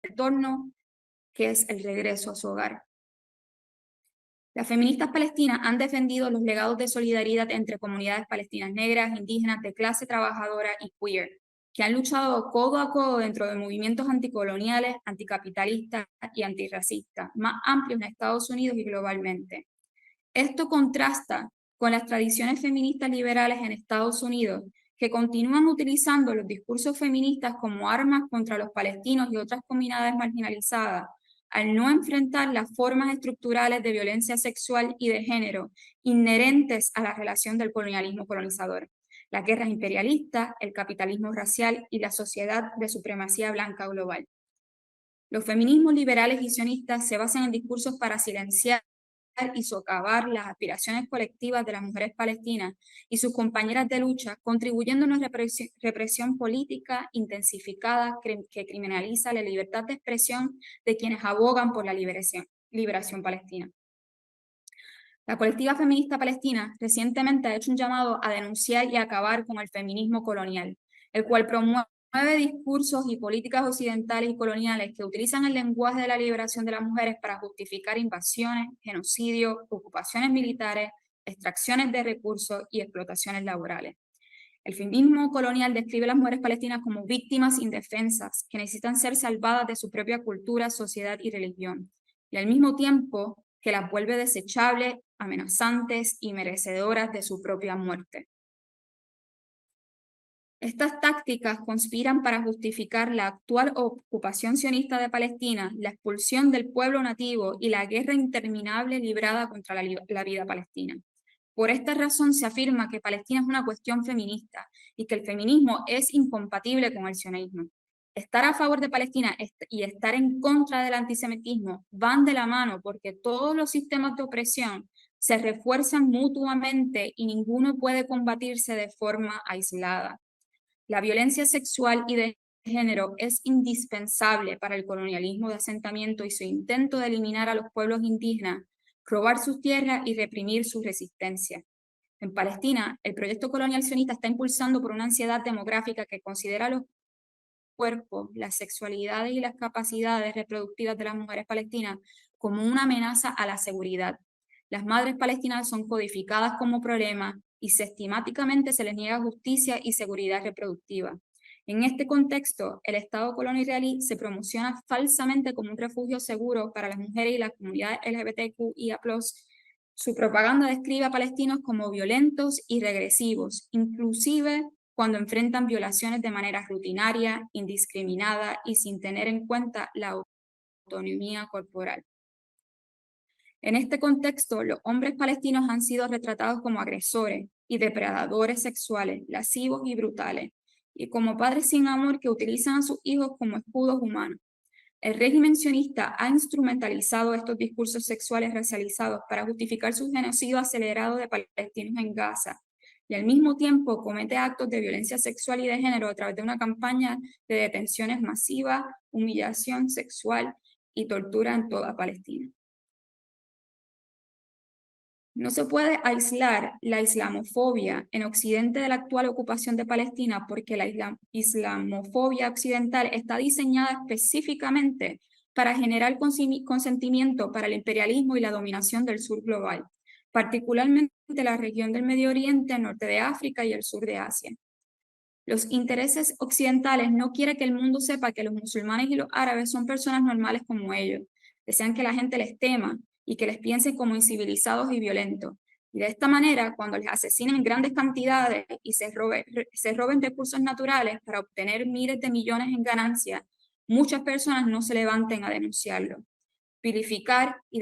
retorno, que es el regreso a su hogar. Las feministas palestinas han defendido los legados de solidaridad entre comunidades palestinas negras, indígenas, de clase trabajadora y queer, que han luchado codo a codo dentro de movimientos anticoloniales, anticapitalistas y antirracistas, más amplios en Estados Unidos y globalmente. Esto contrasta con las tradiciones feministas liberales en Estados Unidos, que continúan utilizando los discursos feministas como armas contra los palestinos y otras comunidades marginalizadas, al no enfrentar las formas estructurales de violencia sexual y de género inherentes a la relación del colonialismo colonizador, las guerras imperialistas, el capitalismo racial y la sociedad de supremacía blanca global. Los feminismos liberales y sionistas se basan en discursos para silenciar y socavar las aspiraciones colectivas de las mujeres palestinas y sus compañeras de lucha, contribuyendo a una represión política intensificada que criminaliza la libertad de expresión de quienes abogan por la liberación palestina. La colectiva feminista palestina recientemente ha hecho un llamado a denunciar y acabar con el feminismo colonial, el cual promueve discursos y políticas occidentales y coloniales que utilizan el lenguaje de la liberación de las mujeres para justificar invasiones, genocidios, ocupaciones militares, extracciones de recursos y explotaciones laborales. El feminismo colonial describe a las mujeres palestinas como víctimas indefensas que necesitan ser salvadas de su propia cultura, sociedad y religión, y al mismo tiempo que las vuelve desechables, amenazantes y merecedoras de su propia muerte. Estas tácticas conspiran para justificar la actual ocupación sionista de Palestina, la expulsión del pueblo nativo y la guerra interminable librada contra la vida palestina. Por esta razón se afirma que Palestina es una cuestión feminista y que el feminismo es incompatible con el sionismo. Estar a favor de Palestina y estar en contra del antisemitismo van de la mano porque todos los sistemas de opresión se refuerzan mutuamente y ninguno puede combatirse de forma aislada. La violencia sexual y de género es indispensable para el colonialismo de asentamiento y su intento de eliminar a los pueblos indígenas, robar sus tierras y reprimir su resistencia. En Palestina, el proyecto colonial sionista está impulsando por una ansiedad demográfica que considera los cuerpos, las sexualidades y las capacidades reproductivas de las mujeres palestinas como una amenaza a la seguridad. Las madres palestinas son codificadas como problema y sistemáticamente se les niega justicia y seguridad reproductiva. En este contexto, el Estado colonial israelí se promociona falsamente como un refugio seguro para las mujeres y las comunidades LGBTQIA+. Su propaganda describe a palestinos como violentos y regresivos, inclusive cuando enfrentan violaciones de manera rutinaria, indiscriminada y sin tener en cuenta la autonomía corporal. En este contexto, los hombres palestinos han sido retratados como agresores y depredadores sexuales, lascivos y brutales, y como padres sin amor que utilizan a sus hijos como escudos humanos. El régimen sionista ha instrumentalizado estos discursos sexuales racializados para justificar su genocidio acelerado de palestinos en Gaza, y al mismo tiempo comete actos de violencia sexual y de género a través de una campaña de detenciones masivas, humillación sexual y tortura en toda Palestina. No se puede aislar la islamofobia en Occidente de la actual ocupación de Palestina porque la islamofobia occidental está diseñada específicamente para generar consentimiento para el imperialismo y la dominación del sur global, particularmente la región del Medio Oriente, el norte de África y el sur de Asia. Los intereses occidentales no quieren que el mundo sepa que los musulmanes y los árabes son personas normales como ellos. Desean que la gente les tema y que les piensen como incivilizados y violentos. Y de esta manera, cuando les asesinen en grandes cantidades y se roben recursos naturales para obtener miles de millones en ganancias, muchas personas no se levanten a denunciarlo. Vilificar y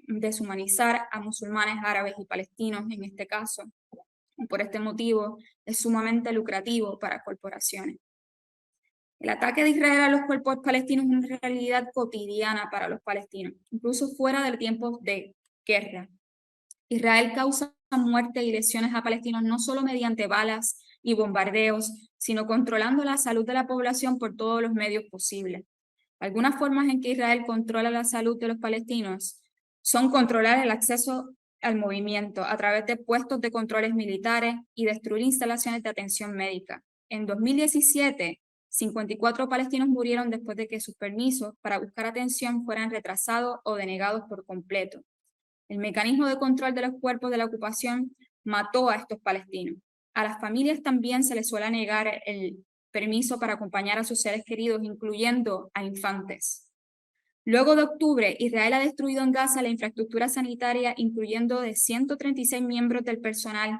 deshumanizar a musulmanes, árabes y palestinos, en este caso, por este motivo, es sumamente lucrativo para corporaciones. El ataque de Israel a los cuerpos palestinos es una realidad cotidiana para los palestinos, incluso fuera de tiempos de guerra. Israel causa muerte y lesiones a palestinos no solo mediante balas y bombardeos, sino controlando la salud de la población por todos los medios posibles. Algunas formas en que Israel controla la salud de los palestinos son controlar el acceso al movimiento a través de puestos de controles militares y destruir instalaciones de atención médica. En 2017, 54 palestinos murieron después de que sus permisos para buscar atención fueran retrasados o denegados por completo. El mecanismo de control de los cuerpos de la ocupación mató a estos palestinos. A las familias también se les suele negar el permiso para acompañar a sus seres queridos, incluyendo a infantes. Luego de octubre, Israel ha destruido en Gaza la infraestructura sanitaria, incluyendo de 136 miembros del personal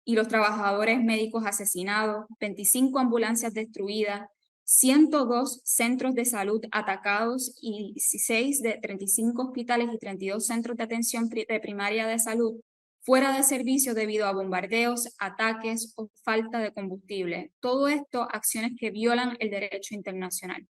y los trabajadores médicos asesinados, 25 ambulancias destruidas, 102 centros de salud atacados y 16 de 35 hospitales y 32 centros de atención primaria de salud fuera de servicio debido a bombardeos, ataques o falta de combustible. Todo esto acciones que violan el derecho internacional.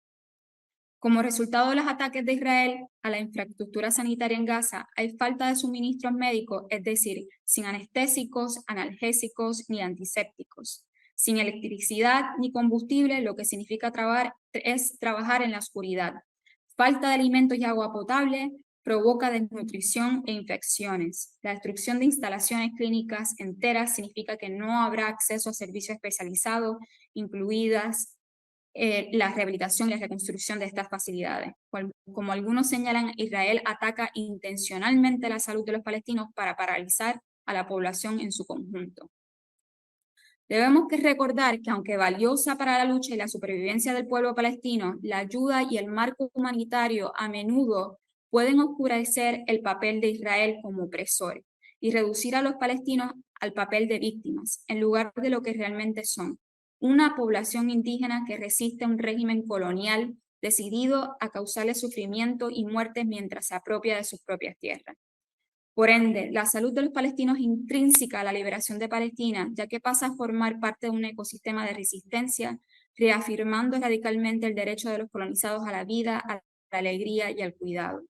Como resultado de los ataques de Israel a la infraestructura sanitaria en Gaza, hay falta de suministros médicos, es decir, sin anestésicos, analgésicos ni antisépticos, sin electricidad ni combustible, lo que significa trabajar en la oscuridad. Falta de alimentos y agua potable provoca desnutrición e infecciones. La destrucción de instalaciones clínicas enteras significa que no habrá acceso a servicios especializados, incluidas la rehabilitación y la reconstrucción de estas facilidades. Como algunos señalan, Israel ataca intencionalmente la salud de los palestinos para paralizar a la población en su conjunto. Debemos recordar que aunque valiosa para la lucha y la supervivencia del pueblo palestino, la ayuda y el marco humanitario a menudo pueden oscurecer el papel de Israel como opresor y reducir a los palestinos al papel de víctimas, en lugar de lo que realmente son: una población indígena que resiste a un régimen colonial decidido a causarle sufrimiento y muertes mientras se apropia de sus propias tierras. Por ende, la salud de los palestinos es intrínseca a la liberación de Palestina, ya que pasa a formar parte de un ecosistema de resistencia, reafirmando radicalmente el derecho de los colonizados a la vida, a la alegría y al cuidado.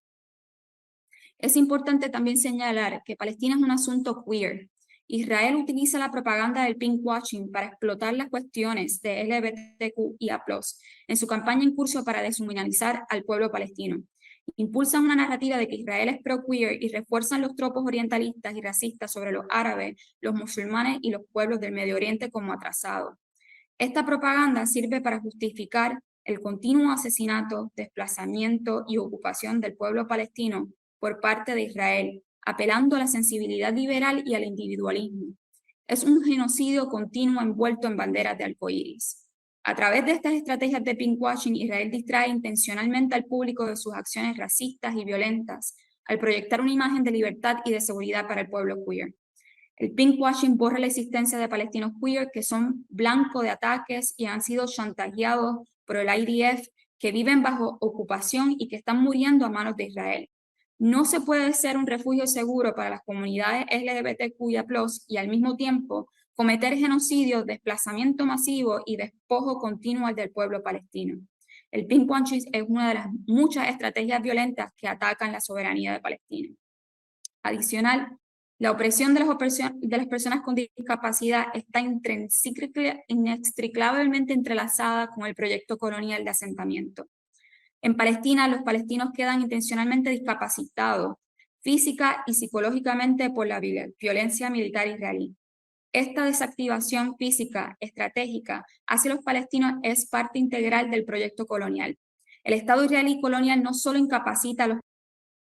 Es importante también señalar que Palestina es un asunto queer. Israel utiliza la propaganda del pinkwashing para explotar las cuestiones de LGBTQIA+, en su campaña en curso para deshumanizar al pueblo palestino. Impulsan una narrativa de que Israel es pro-queer y refuerzan los tropos orientalistas y racistas sobre los árabes, los musulmanes y los pueblos del Medio Oriente como atrasados. Esta propaganda sirve para justificar el continuo asesinato, desplazamiento y ocupación del pueblo palestino por parte de Israel, apelando a la sensibilidad liberal y al individualismo. Es un genocidio continuo envuelto en banderas de arcoíris. A través de estas estrategias de pinkwashing, Israel distrae intencionalmente al público de sus acciones racistas y violentas, al proyectar una imagen de libertad y de seguridad para el pueblo queer. El pinkwashing borra la existencia de palestinos queer que son blanco de ataques y han sido chantajeados por el IDF, que viven bajo ocupación y que están muriendo a manos de Israel. No se puede ser un refugio seguro para las comunidades LGBTQIA+, y al mismo tiempo cometer genocidio, desplazamiento masivo y despojo continuo del pueblo palestino. El pinkwashing es una de las muchas estrategias violentas que atacan la soberanía de Palestina. Adicional, la opresión de las personas con discapacidad está inextricablemente entrelazada con el proyecto colonial de asentamiento. En Palestina, los palestinos quedan intencionalmente discapacitados física y psicológicamente por la violencia militar israelí. Esta desactivación física estratégica hacia los palestinos es parte integral del proyecto colonial. El Estado israelí colonial no solo incapacita a los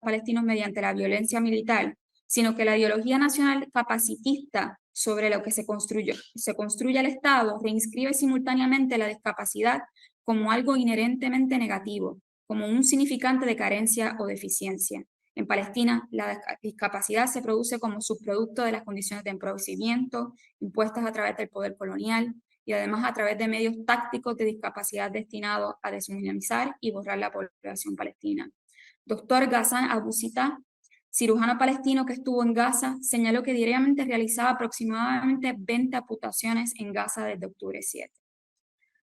palestinos mediante la violencia militar, sino que la ideología nacional capacitista sobre lo que se construye el Estado reinscribe simultáneamente la discapacidad como algo inherentemente negativo, como un significante de carencia o deficiencia. En Palestina, la discapacidad se produce como subproducto de las condiciones de empobrecimiento impuestas a través del poder colonial y además a través de medios tácticos de discapacidad destinados a deshumanizar y borrar la población palestina. Dr. Ghassan Abu Sita, cirujano palestino que estuvo en Gaza, señaló que diariamente realizaba aproximadamente 20 amputaciones en Gaza desde octubre 7.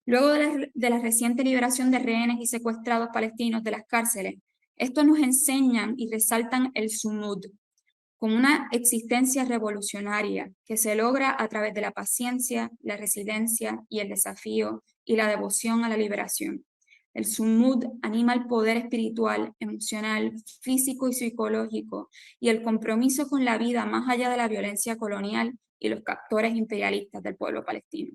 Luego de la reciente liberación de rehenes y secuestrados palestinos de las cárceles, estos nos enseñan y resaltan el sumud, como una existencia revolucionaria que se logra a través de la paciencia, la resiliencia y el desafío y la devoción a la liberación. El sumud anima el poder espiritual, emocional, físico y psicológico y el compromiso con la vida más allá de la violencia colonial y los captores imperialistas del pueblo palestino.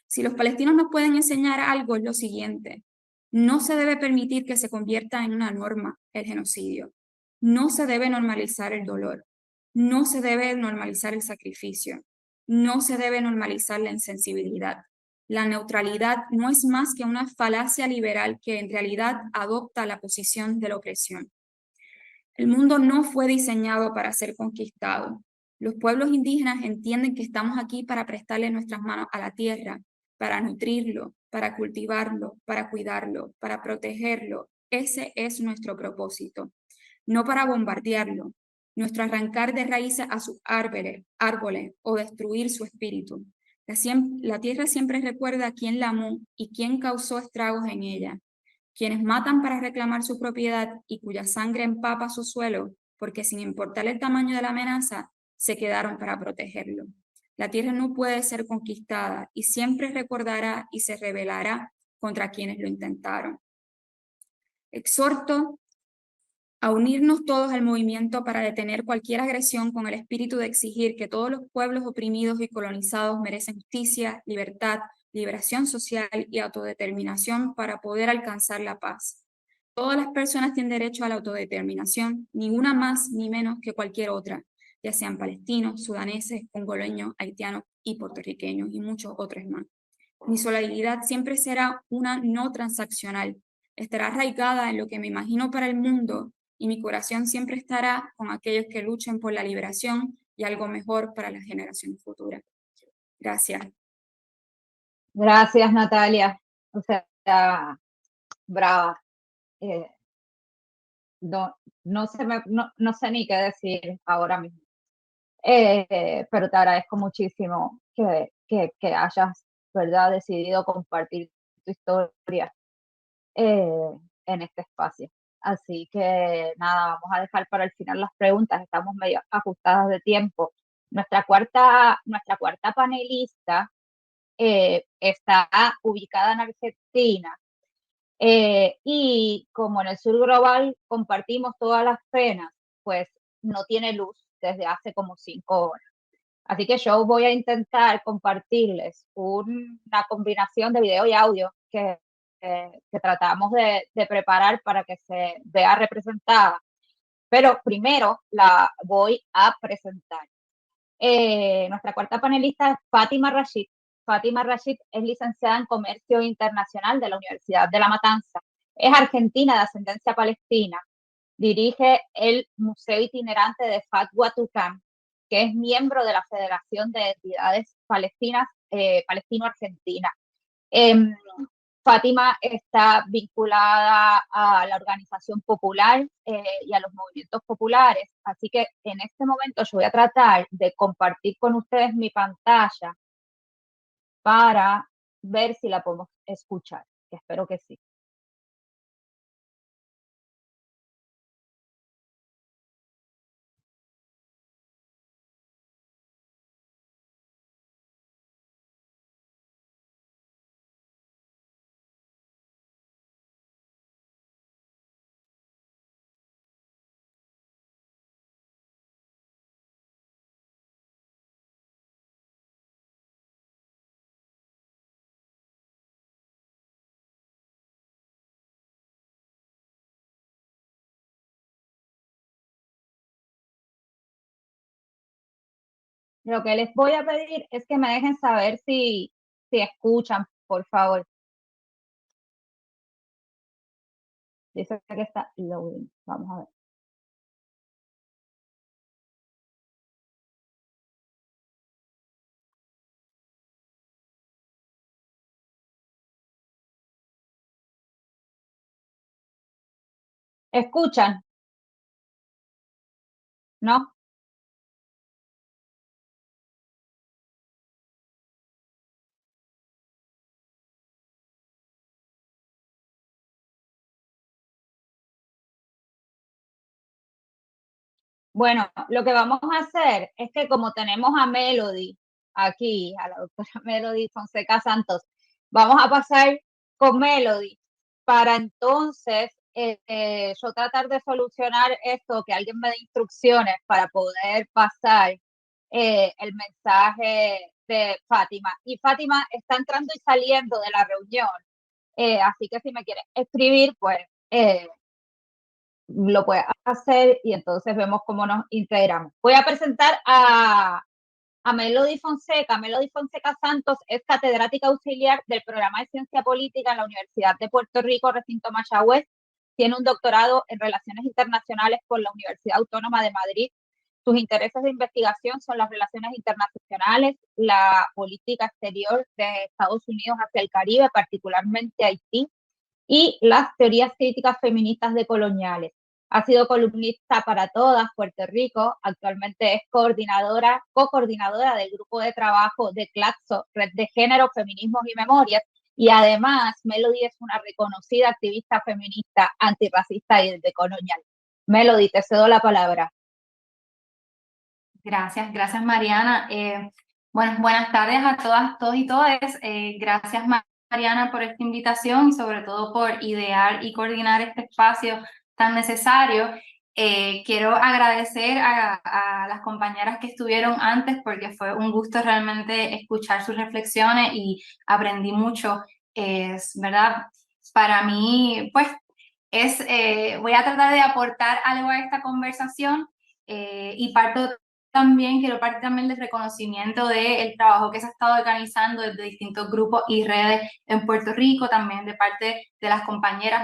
Si los palestinos nos pueden enseñar algo, es lo siguiente: no se debe permitir que se convierta en una norma el genocidio. No se debe normalizar el dolor. No se debe normalizar el sacrificio. No se debe normalizar la insensibilidad. La neutralidad no es más que una falacia liberal que en realidad adopta la posición de la opresión. El mundo no fue diseñado para ser conquistado. Los pueblos indígenas entienden que estamos aquí para prestarle nuestras manos a la tierra, para nutrirlo, para cultivarlo, para cuidarlo, para protegerlo. Ese es nuestro propósito, no para bombardearlo, nuestro arrancar de raíces a sus árboles o destruir su espíritu. La tierra siempre recuerda quién la amó y quién causó estragos en ella. Quienes matan para reclamar su propiedad y cuya sangre empapa su suelo, porque sin importar el tamaño de la amenaza, se quedaron para protegerlo. La tierra no puede ser conquistada y siempre recordará y se rebelará contra quienes lo intentaron. Exhorto a unirnos todos al movimiento para detener cualquier agresión con el espíritu de exigir que todos los pueblos oprimidos y colonizados merecen justicia, libertad, liberación social y autodeterminación para poder alcanzar la paz. Todas las personas tienen derecho a la autodeterminación, ninguna más ni menos que cualquier otra, ya sean palestinos, sudaneses, congoleños, haitianos y puertorriqueños y muchos otros más. Mi solidaridad siempre será una no transaccional, estará arraigada en lo que me imagino para el mundo y mi corazón siempre estará con aquellos que luchen por la liberación y algo mejor para las generaciones futuras. Gracias. Gracias, Natalia. O sea, brava. No sé ni qué decir ahora mismo. Pero te agradezco muchísimo que hayas, ¿verdad?, decidido compartir tu historia en este espacio. Así que nada, vamos a dejar para el final las preguntas, estamos medio ajustadas de tiempo. Nuestra cuarta panelista está ubicada en Argentina y como en el sur global compartimos todas las penas, pues no tiene luz desde hace como 5 horas. Así que yo voy a intentar compartirles una combinación de video y audio que tratamos de preparar para que se vea representada. Pero primero la voy a presentar. Nuestra cuarta panelista es Fátima Rashid. Fátima Rashid es licenciada en Comercio Internacional de la Universidad de La Matanza. Es argentina de ascendencia palestina. Dirige el Museo Itinerante de Fatwa Tucán, que es miembro de la Federación de Entidades Palestinas, Palestino-Argentina. Fátima está vinculada a la organización popular y a los movimientos populares, así que en este momento yo voy a tratar de compartir con ustedes mi pantalla para ver si la podemos escuchar, que espero que sí. Lo que les voy a pedir es que me dejen saber si escuchan, por favor. Dice que está loading. Vamos a ver. ¿Escuchan? ¿No? Bueno, lo que vamos a hacer es que como tenemos a Melody aquí, a la doctora Melody Fonseca Santos, vamos a pasar con Melody para entonces yo tratar de solucionar esto, que alguien me dé instrucciones para poder pasar el mensaje Fátima. Y Fátima está entrando y saliendo de la reunión. Así que si me quieres escribir, pues lo puedes hacer y entonces vemos cómo nos integramos. Voy a presentar a Melody Fonseca. Melody Fonseca Santos es catedrática auxiliar del programa de Ciencia Política en la Universidad de Puerto Rico, recinto Mayagüez. Tiene un doctorado en Relaciones Internacionales por la Universidad Autónoma de Madrid. Sus intereses de investigación son las relaciones internacionales, la política exterior de Estados Unidos hacia el Caribe, particularmente Haití, y las teorías críticas feministas decoloniales. Ha sido columnista para Todas, Puerto Rico. Actualmente es co-coordinadora del grupo de trabajo de CLACSO, Red de Género, Feminismos y Memorias. Y además, Melody es una reconocida activista feminista, antirracista y decolonial. Melody, te cedo la palabra. Gracias Mariana. Bueno, buenas tardes a todas, todos y todas. Gracias Mariana por esta invitación y sobre todo por idear y coordinar este espacio tan necesario. Quiero agradecer a las compañeras que estuvieron antes porque fue un gusto realmente escuchar sus reflexiones y aprendí mucho, ¿verdad? Para mí, pues, voy a tratar de aportar algo a esta conversación y quiero partir también del reconocimiento del trabajo que se ha estado organizando desde distintos grupos y redes en Puerto Rico, también de parte de las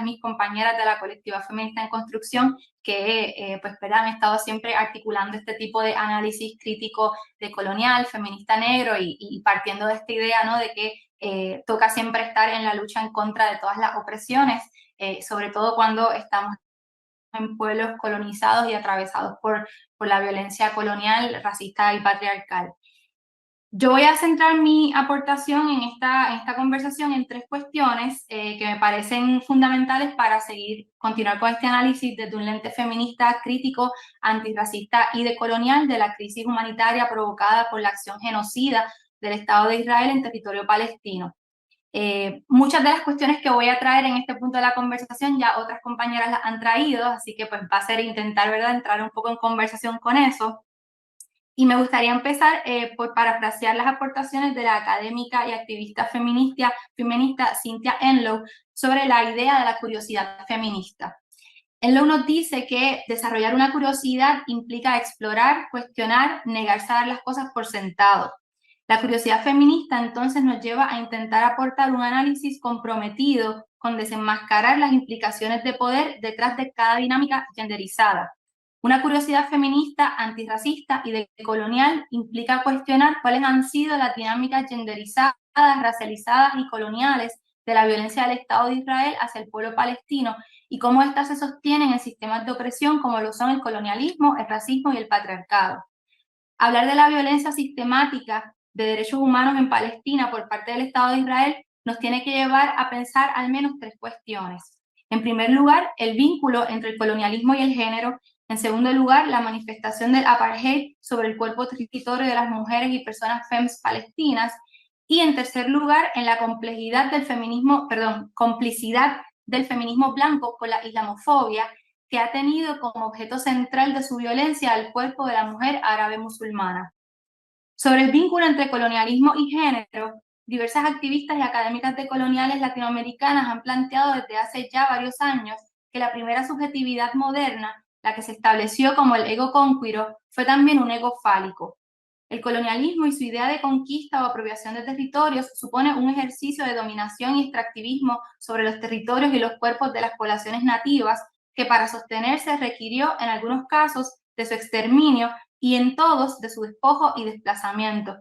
mis compañeras de la colectiva Feminista en Construcción, que pues, han estado siempre articulando este tipo de análisis crítico decolonial, feminista negro y partiendo de esta idea, ¿no?, de que toca siempre estar en la lucha en contra de todas las opresiones, sobre todo cuando estamos en pueblos colonizados y atravesados por la violencia colonial, racista y patriarcal. Yo voy a centrar mi aportación en esta conversación en tres cuestiones que me parecen fundamentales para continuar con este análisis desde un lente feminista, crítico, antirracista y decolonial de la crisis humanitaria provocada por la acción genocida del Estado de Israel en territorio palestino. Muchas de las cuestiones que voy a traer en este punto de la conversación ya otras compañeras las han traído, así que pues va a ser intentar, ¿verdad?, entrar un poco en conversación con eso. Y me gustaría empezar por parafrasear las aportaciones de la académica y activista feminista Cynthia Enloe sobre la idea de la curiosidad feminista. Enloe nos dice que desarrollar una curiosidad implica explorar, cuestionar, negarse a dar las cosas por sentado. La curiosidad feminista entonces nos lleva a intentar aportar un análisis comprometido con desenmascarar las implicaciones de poder detrás de cada dinámica genderizada. Una curiosidad feminista, antirracista y decolonial implica cuestionar cuáles han sido las dinámicas genderizadas, racializadas y coloniales de la violencia del Estado de Israel hacia el pueblo palestino y cómo éstas se sostienen en sistemas de opresión como lo son el colonialismo, el racismo y el patriarcado. Hablar de la violencia sistemática de derechos humanos en Palestina por parte del Estado de Israel nos tiene que llevar a pensar al menos tres cuestiones. En primer lugar, el vínculo entre el colonialismo y el género. En segundo lugar, la manifestación del apartheid sobre el cuerpo territorio de las mujeres y personas fems palestinas. Y en tercer lugar, en la complicidad del feminismo blanco con la islamofobia, que ha tenido como objeto central de su violencia al cuerpo de la mujer árabe musulmana. Sobre el vínculo entre colonialismo y género, diversas activistas y académicas decoloniales latinoamericanas han planteado desde hace ya varios años que la primera subjetividad moderna, la que se estableció como el ego conquiro, fue también un ego fálico. El colonialismo y su idea de conquista o apropiación de territorios supone un ejercicio de dominación y extractivismo sobre los territorios y los cuerpos de las poblaciones nativas que para sostenerse requirió en algunos casos de su exterminio y en todos de su despojo y desplazamiento.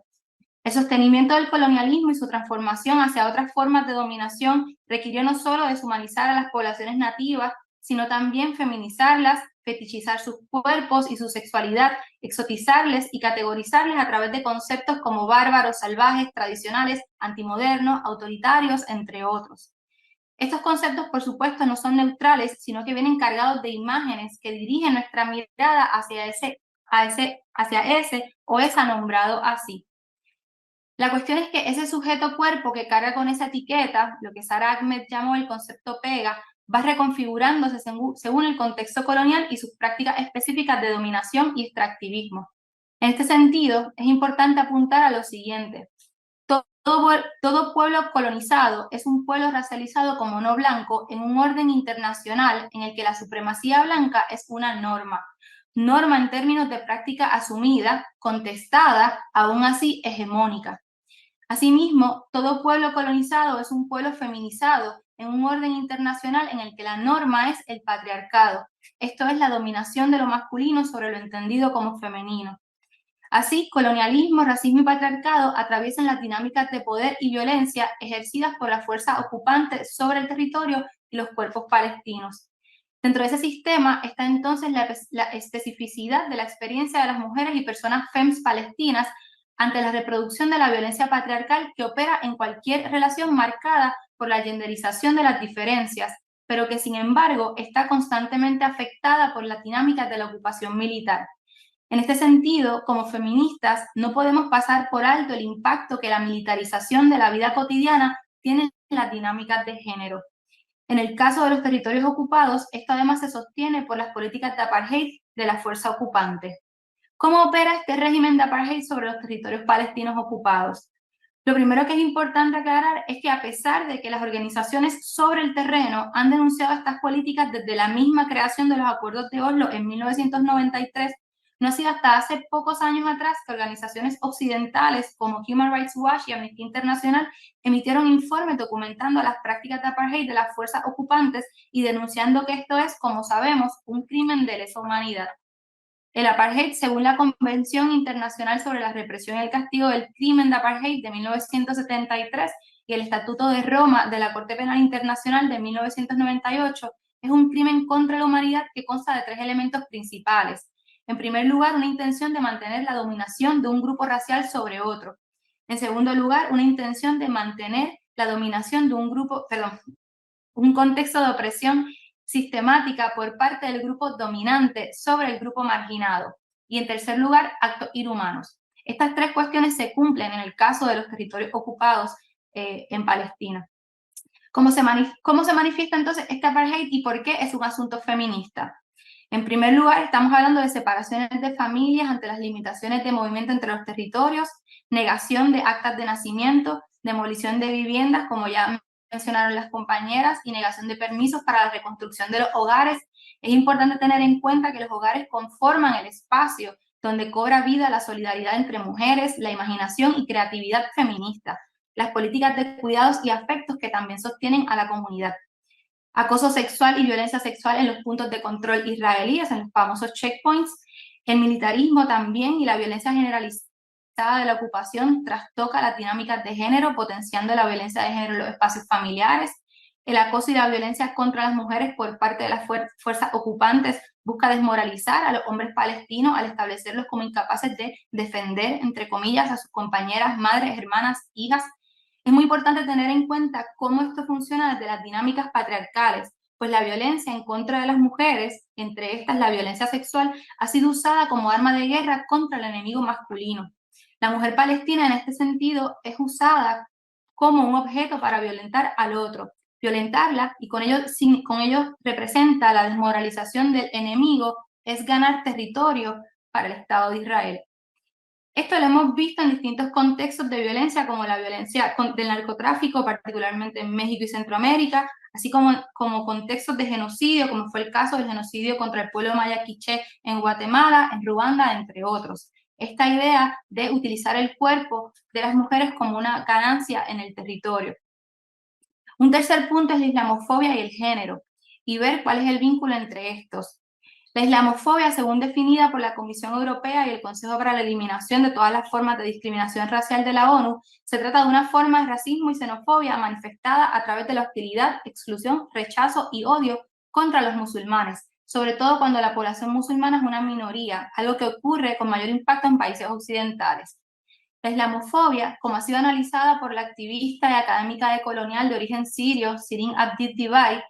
El sostenimiento del colonialismo y su transformación hacia otras formas de dominación requirió no solo deshumanizar a las poblaciones nativas, sino también feminizarlas, fetichizar sus cuerpos y su sexualidad, exotizarles y categorizarles a través de conceptos como bárbaros, salvajes, tradicionales, antimodernos, autoritarios, entre otros. Estos conceptos, por supuesto, no son neutrales, sino que vienen cargados de imágenes que dirigen nuestra mirada hacia ese o esa nombrado así. La cuestión es que ese sujeto cuerpo que carga con esa etiqueta, lo que Sara Ahmed llamó el concepto pega, va reconfigurándose según el contexto colonial y sus prácticas específicas de dominación y extractivismo. En este sentido, es importante apuntar a lo siguiente. todo pueblo colonizado es un pueblo racializado como no blanco en un orden internacional en el que la supremacía blanca es una norma. Norma en términos de práctica asumida, contestada, aún así hegemónica. Asimismo, todo pueblo colonizado es un pueblo feminizado en un orden internacional en el que la norma es el patriarcado. Esto es la dominación de lo masculino sobre lo entendido como femenino. Así, colonialismo, racismo y patriarcado atraviesan las dinámicas de poder y violencia ejercidas por la fuerza ocupante sobre el territorio y los cuerpos palestinos. Dentro de ese sistema está entonces la especificidad de la experiencia de las mujeres y personas FEMS palestinas ante la reproducción de la violencia patriarcal que opera en cualquier relación marcada por la genderización de las diferencias, pero que sin embargo está constantemente afectada por las dinámicas de la ocupación militar. En este sentido, como feministas, no podemos pasar por alto el impacto que la militarización de la vida cotidiana tiene en las dinámicas de género. En el caso de los territorios ocupados, esto además se sostiene por las políticas de apartheid de la fuerza ocupante. ¿Cómo opera este régimen de apartheid sobre los territorios palestinos ocupados? Lo primero que es importante aclarar es que a pesar de que las organizaciones sobre el terreno han denunciado estas políticas desde la misma creación de los acuerdos de Oslo en 1993, no ha sido hasta hace pocos años atrás que organizaciones occidentales como Human Rights Watch y Amnistía Internacional emitieron informes documentando las prácticas de apartheid de las fuerzas ocupantes y denunciando que esto es, como sabemos, un crimen de lesa humanidad. El apartheid, según la Convención Internacional sobre la Represión y el Castigo del Crimen de Apartheid de 1973 y el Estatuto de Roma de la Corte Penal Internacional de 1998, es un crimen contra la humanidad que consta de 3 elementos principales. En primer lugar, una intención de mantener la dominación de un grupo racial sobre otro. En segundo lugar, una intención de mantener la dominación de un contexto de opresión sistemática por parte del grupo dominante sobre el grupo marginado. Y en tercer lugar, actos inhumanos. Estas 3 cuestiones se cumplen en el caso de los territorios ocupados en Palestina. ¿Cómo se manifiesta entonces este apartheid y por qué es un asunto feminista? En primer lugar, estamos hablando de separaciones de familias ante las limitaciones de movimiento entre los territorios, negación de actas de nacimiento, demolición de viviendas, como ya mencionaron las compañeras, y negación de permisos para la reconstrucción de los hogares. Es importante tener en cuenta que los hogares conforman el espacio donde cobra vida la solidaridad entre mujeres, la imaginación y creatividad feminista, las políticas de cuidados y afectos que también sostienen a la comunidad. Acoso sexual y violencia sexual en los puntos de control israelíes, en los famosos checkpoints, el militarismo también y la violencia generalizada de la ocupación trastoca las dinámicas de género, potenciando la violencia de género en los espacios familiares. El acoso y la violencia contra las mujeres por parte de las fuerzas ocupantes busca desmoralizar a los hombres palestinos al establecerlos como incapaces de defender, entre comillas, a sus compañeras, madres, hermanas, hijas. Es muy importante tener en cuenta cómo esto funciona desde las dinámicas patriarcales, pues la violencia en contra de las mujeres, entre estas la violencia sexual, ha sido usada como arma de guerra contra el enemigo masculino. La mujer palestina en este sentido es usada como un objeto para violentar al otro. Violentarla y con ello representa la desmoralización del enemigo, es ganar territorio para el Estado de Israel. Esto lo hemos visto en distintos contextos de violencia, como la violencia del narcotráfico, particularmente en México y Centroamérica, así como contextos de genocidio, como fue el caso del genocidio contra el pueblo maya quiché en Guatemala, en Ruanda, entre otros. Esta idea de utilizar el cuerpo de las mujeres como una ganancia en el territorio. Un tercer punto es la islamofobia y el género, y ver cuál es el vínculo entre estos. La islamofobia, según definida por la Comisión Europea y el Consejo para la Eliminación de todas las formas de discriminación racial de la ONU, se trata de una forma de racismo y xenofobia manifestada a través de la hostilidad, exclusión, rechazo y odio contra los musulmanes, sobre todo cuando la población musulmana es una minoría, algo que ocurre con mayor impacto en países occidentales. La islamofobia, como ha sido analizada por la activista y académica decolonial de origen sirio, Shirin Ebadi Dibay,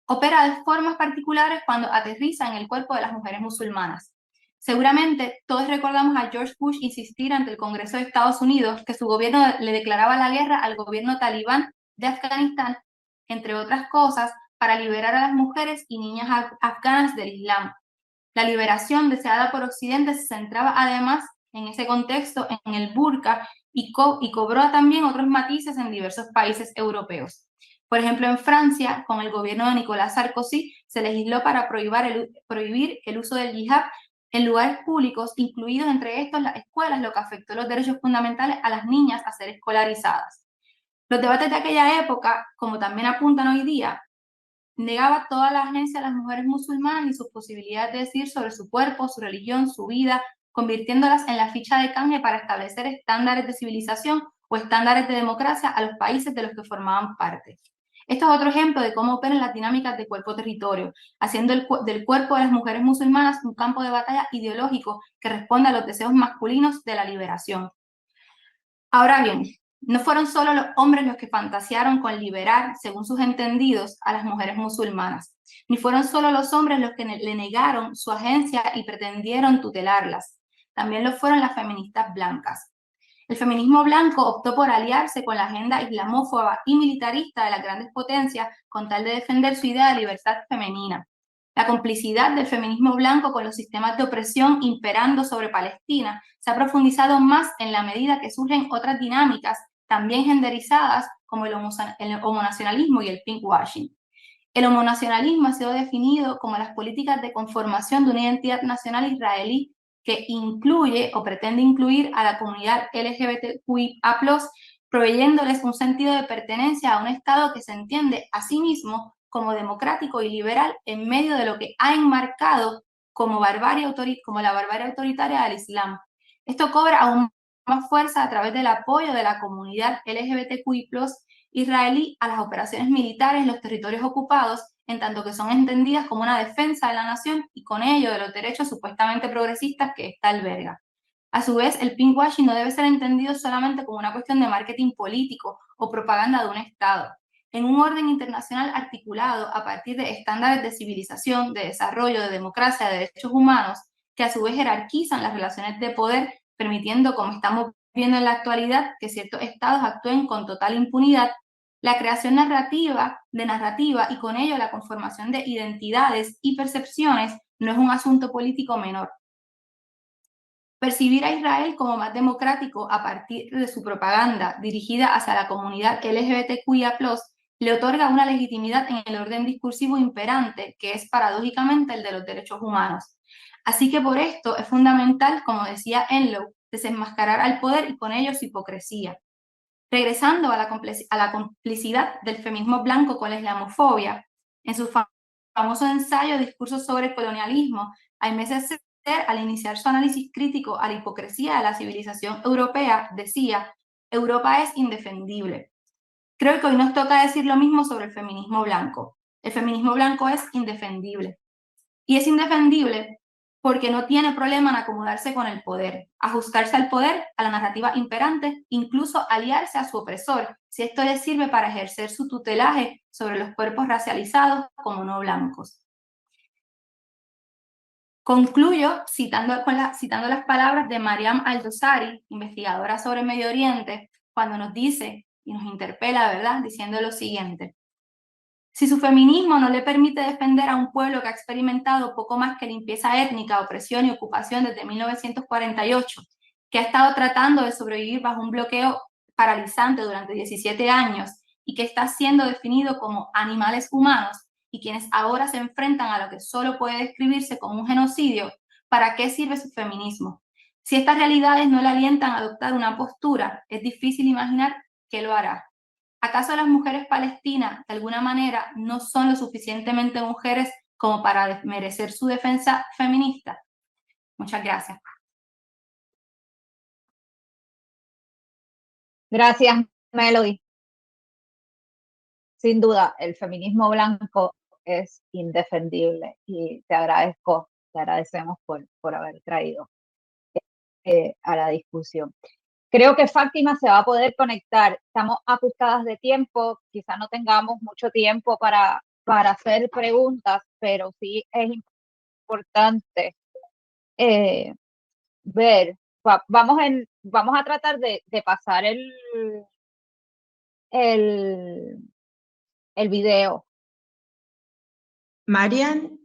opera de formas particulares cuando aterriza en el cuerpo de las mujeres musulmanas. Seguramente todos recordamos a George Bush insistir ante el Congreso de Estados Unidos que su gobierno le declaraba la guerra al gobierno talibán de Afganistán, entre otras cosas, para liberar a las mujeres y niñas afganas del Islam. La liberación deseada por Occidente se centraba además en ese contexto en el burka y cobró también otros matices en diversos países europeos. Por ejemplo, en Francia, con el gobierno de Nicolas Sarkozy, se legisló para prohibir el uso del hijab en lugares públicos, incluidos entre estos las escuelas, lo que afectó los derechos fundamentales a las niñas a ser escolarizadas. Los debates de aquella época, como también apuntan hoy día, negaba toda la agencia a las mujeres musulmanas y sus posibilidades de decidir sobre su cuerpo, su religión, su vida, convirtiéndolas en la ficha de cambio para establecer estándares de civilización o estándares de democracia a los países de los que formaban parte. Esto es otro ejemplo de cómo operan las dinámicas de cuerpo-territorio, haciendo del cuerpo de las mujeres musulmanas un campo de batalla ideológico que responde a los deseos masculinos de la liberación. Ahora bien, no fueron solo los hombres los que fantasearon con liberar, según sus entendidos, a las mujeres musulmanas, ni fueron solo los hombres los que le negaron su agencia y pretendieron tutelarlas, también lo fueron las feministas blancas. El feminismo blanco optó por aliarse con la agenda islamófoba y militarista de las grandes potencias con tal de defender su idea de libertad femenina. La complicidad del feminismo blanco con los sistemas de opresión imperando sobre Palestina se ha profundizado más en la medida que surgen otras dinámicas también genderizadas como el homonacionalismo y el pinkwashing. El homonacionalismo ha sido definido como las políticas de conformación de una identidad nacional israelí que incluye o pretende incluir a la comunidad LGBTQIA+, proveyéndoles un sentido de pertenencia a un Estado que se entiende a sí mismo como democrático y liberal en medio de lo que ha enmarcado como la barbarie autoritaria del Islam. Esto cobra aún más fuerza a través del apoyo de la comunidad LGBTQI+ israelí a las operaciones militares en los territorios ocupados, en tanto que son entendidas como una defensa de la nación y con ello de los derechos supuestamente progresistas que ésta alberga. A su vez, el pinkwashing no debe ser entendido solamente como una cuestión de marketing político o propaganda de un Estado. En un orden internacional articulado a partir de estándares de civilización, de desarrollo, de democracia, de derechos humanos, que a su vez jerarquizan las relaciones de poder, permitiendo, como estamos viendo en la actualidad, que ciertos estados actúen con total impunidad, la creación narrativa y con ello la conformación de identidades y percepciones no es un asunto político menor. Percibir a Israel como más democrático a partir de su propaganda dirigida hacia la comunidad LGBTQIA+, le otorga una legitimidad en el orden discursivo imperante, que es paradójicamente el de los derechos humanos. Así que por esto es fundamental, como decía Enlow, desenmascarar al poder y con ello su hipocresía. Regresando a la complicidad del feminismo blanco con la islamofobia, en su famoso ensayo Discursos sobre el colonialismo, Aimé Césaire, al iniciar su análisis crítico a la hipocresía de la civilización europea, decía: Europa es indefendible. Creo que hoy nos toca decir lo mismo sobre el feminismo blanco. El feminismo blanco es indefendible. Y es indefendible porque no tiene problema en acomodarse con el poder, ajustarse al poder, a la narrativa imperante, incluso aliarse a su opresor, si esto le sirve para ejercer su tutelaje sobre los cuerpos racializados como no blancos. Concluyo citando las palabras de Mariam Al-Dosari, investigadora sobre Medio Oriente, cuando nos dice y nos interpela, ¿verdad?, diciendo lo siguiente: si su feminismo no le permite defender a un pueblo que ha experimentado poco más que limpieza étnica, opresión y ocupación desde 1948, que ha estado tratando de sobrevivir bajo un bloqueo paralizante durante 17 años y que está siendo definido como animales humanos y quienes ahora se enfrentan a lo que solo puede describirse como un genocidio, ¿para qué sirve su feminismo? Si estas realidades no le alientan a adoptar una postura, es difícil imaginar qué lo hará. ¿Acaso las mujeres palestinas, de alguna manera, no son lo suficientemente mujeres como para merecer su defensa feminista? Muchas gracias. Gracias, Melody. Sin duda, el feminismo blanco es indefendible y te agradecemos por haber traído a la discusión. Creo que Fátima se va a poder conectar. Estamos ajustadas de tiempo, quizás no tengamos mucho tiempo para hacer preguntas, pero sí es importante ver. Vamos a tratar de pasar el video. Marian,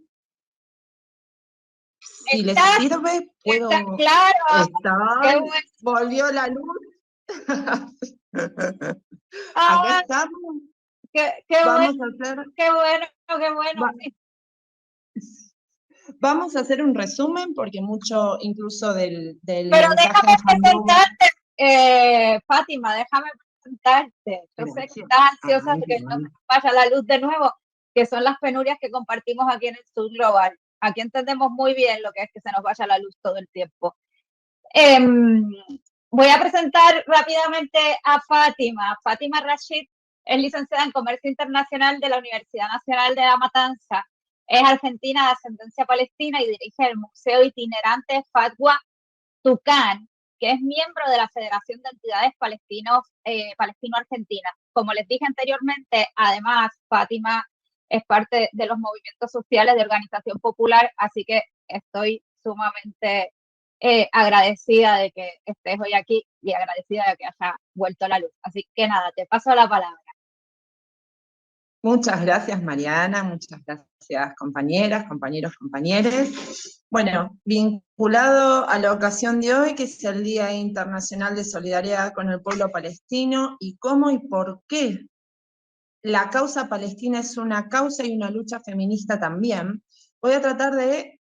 Si les ¿Estás? sirve, puedo... Claro. Qué Estoy, bueno. volvió la luz. Ah, Acá estamos. qué Vamos bueno, a hacer... qué bueno, qué bueno. va- Vamos a hacer un resumen, porque mucho incluso del Pero mensaje déjame en Hangover... presentarte, Fátima, déjame presentarte. Yo sé que Gracias. estás ansiosa Ay, de que no bueno. se nos vaya la luz de nuevo, que son las penurias que compartimos aquí en el Sur Global. Aquí entendemos muy bien lo que es que se nos vaya la luz todo el tiempo. Voy a presentar rápidamente a Fátima. Fátima Rashid es licenciada en Comercio Internacional de la Universidad Nacional de La Matanza. Es argentina de ascendencia palestina y dirige el Museo Itinerante Fatwa Tucán, que es miembro de la Federación de Entidades Palestino-Argentinas. Como les dije anteriormente, además, Fátima es parte de los movimientos sociales de Organización Popular, así que estoy sumamente agradecida de que estés hoy aquí y agradecida de que haya vuelto la luz. Así que nada, te paso la palabra. Muchas gracias, Mariana, muchas gracias, compañeras, compañeros, compañeres. Bueno, vinculado a la ocasión de hoy, que es el Día Internacional de Solidaridad con el Pueblo Palestino, y cómo y por qué la causa palestina es una causa y una lucha feminista también, voy a tratar de,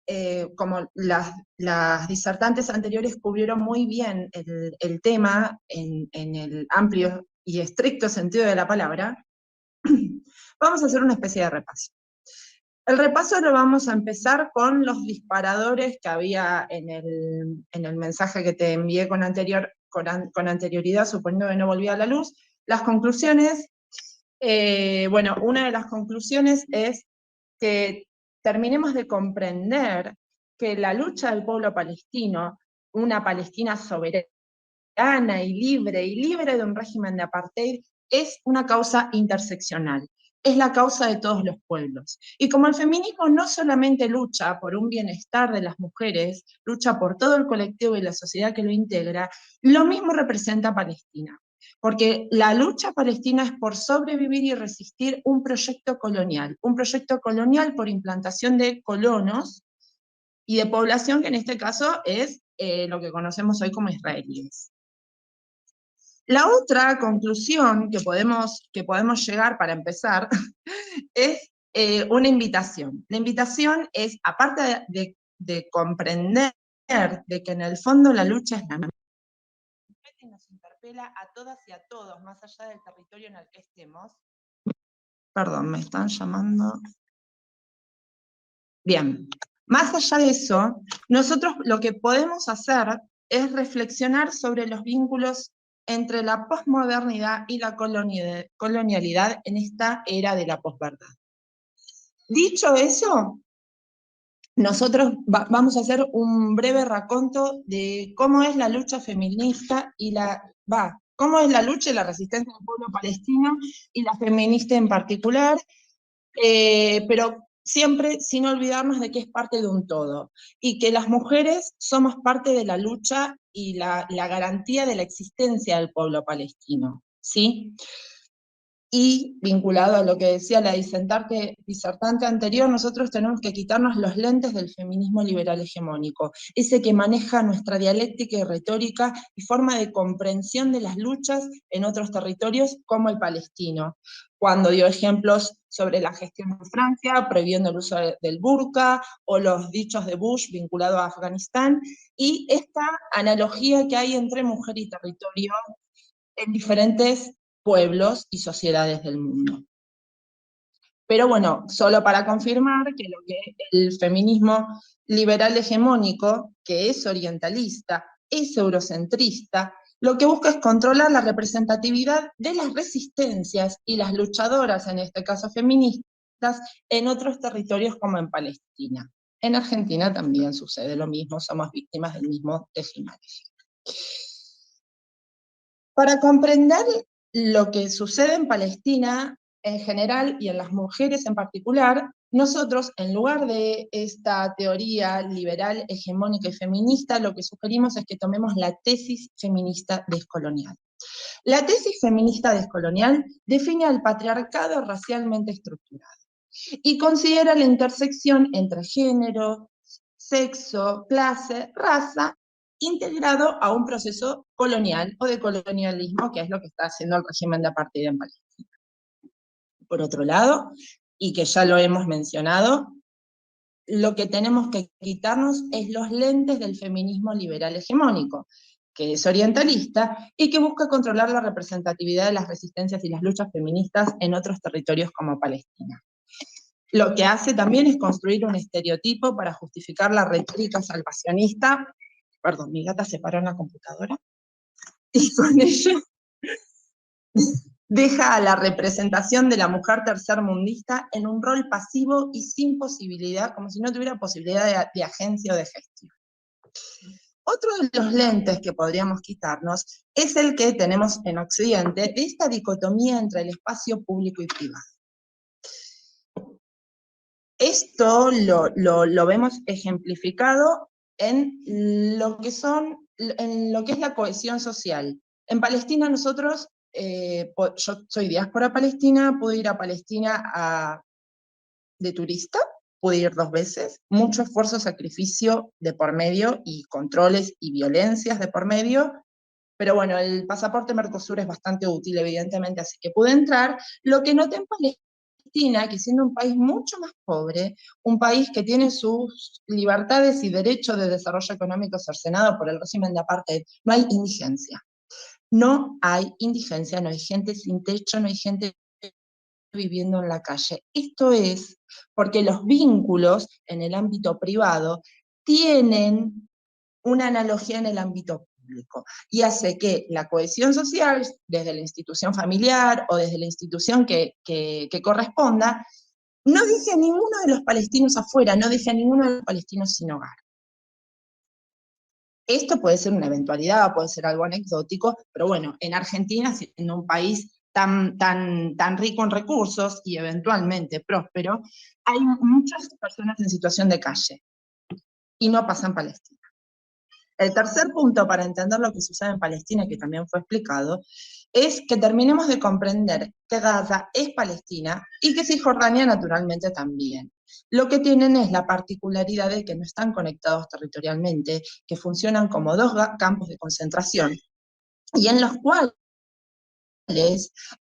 como las disertantes anteriores cubrieron muy bien el tema en el amplio y estricto sentido de la palabra, vamos a hacer una especie de repaso. El repaso lo vamos a empezar con los disparadores que había en el mensaje que te envié con anterioridad, suponiendo que no volvía a la luz. Las conclusiones, bueno, una de las conclusiones es que terminemos de comprender que la lucha del pueblo palestino, una Palestina soberana y libre de un régimen de apartheid, es una causa interseccional, es la causa de todos los pueblos. Y como el feminismo no solamente lucha por un bienestar de las mujeres, lucha por todo el colectivo y la sociedad que lo integra, lo mismo representa Palestina. Porque la lucha palestina es por sobrevivir y resistir un proyecto colonial por implantación de colonos y de población que en este caso es lo que conocemos hoy como israelíes. La otra conclusión que podemos llegar para empezar es una invitación. La invitación es, aparte de comprender de que en el fondo la lucha es la misma, y nos interpela a todas y a todos, más allá del territorio en el que estemos. Perdón, me están llamando. Bien, más allá de eso, nosotros lo que podemos hacer es reflexionar sobre los vínculos entre la posmodernidad y la colonialidad en esta era de la posverdad. Dicho eso, nosotros vamos a hacer un breve raconto de cómo es la lucha feminista y cómo es la lucha y la resistencia del pueblo palestino y la feminista en particular, pero siempre sin olvidarnos de que es parte de un todo, y que las mujeres somos parte de la lucha y la garantía de la existencia del pueblo palestino, ¿sí? Y vinculado a lo que decía la disertante anterior, nosotros tenemos que quitarnos los lentes del feminismo liberal hegemónico, ese que maneja nuestra dialéctica y retórica y forma de comprensión de las luchas en otros territorios como el palestino, cuando dio ejemplos sobre la gestión de Francia, prohibiendo el uso del burka, o los dichos de Bush vinculado a Afganistán, y esta analogía que hay entre mujer y territorio en diferentes pueblos y sociedades del mundo. Pero bueno, solo para confirmar que lo que el feminismo liberal hegemónico, que es orientalista, es eurocentrista, lo que busca es controlar la representatividad de las resistencias y las luchadoras, en este caso feministas, en otros territorios como en Palestina. En Argentina también sucede lo mismo, somos víctimas del mismo tejimaneje. Para comprender lo que sucede en Palestina en general y en las mujeres en particular, nosotros, en lugar de esta teoría liberal, hegemónica y feminista, lo que sugerimos es que tomemos la tesis feminista descolonial. La tesis feminista descolonial define al patriarcado racialmente estructurado y considera la intersección entre género, sexo, clase, raza, integrado a un proceso colonial o de colonialismo, que es lo que está haciendo el régimen de apartheid en Palestina. Por otro lado, y que ya lo hemos mencionado, lo que tenemos que quitarnos es los lentes del feminismo liberal hegemónico, que es orientalista y que busca controlar la representatividad de las resistencias y las luchas feministas en otros territorios como Palestina. Lo que hace también es construir un estereotipo para justificar la retórica salvacionista. Perdón, mi gata se paró en la computadora. Y con ello deja a la representación de la mujer tercermundista en un rol pasivo y sin posibilidad, como si no tuviera posibilidad de agencia o de gestión. Otro de los lentes que podríamos quitarnos es el que tenemos en Occidente, de esta dicotomía entre el espacio público y privado. Esto lo vemos ejemplificado en lo que es la cohesión social. En Palestina nosotros, yo soy diáspora palestina, pude ir a Palestina de turista, pude ir 2 veces, mucho esfuerzo, sacrificio de por medio y controles y violencias de por medio, pero bueno, el pasaporte Mercosur es bastante útil, evidentemente, así que pude entrar. Lo que noté en Palestina, que siendo un país mucho más pobre, un país que tiene sus libertades y derechos de desarrollo económico cercenado por el régimen de apartheid, no hay indigencia. No hay indigencia, no hay gente sin techo, no hay gente viviendo en la calle. Esto es porque los vínculos en el ámbito privado tienen una analogía en el ámbito público, y hace que la cohesión social, desde la institución familiar o desde la institución que corresponda, no deje a ninguno de los palestinos afuera, no deje a ninguno de los palestinos sin hogar. Esto puede ser una eventualidad, puede ser algo anecdótico, pero bueno, en Argentina, siendo un país tan rico en recursos y eventualmente próspero, hay muchas personas en situación de calle, y no pasa en Palestina. El tercer punto para entender lo que sucede en Palestina, que también fue explicado, es que terminemos de comprender que Gaza es Palestina y que Cisjordania naturalmente también. Lo que tienen es la particularidad de que no están conectados territorialmente, que funcionan como 2 campos de concentración, y en los cuales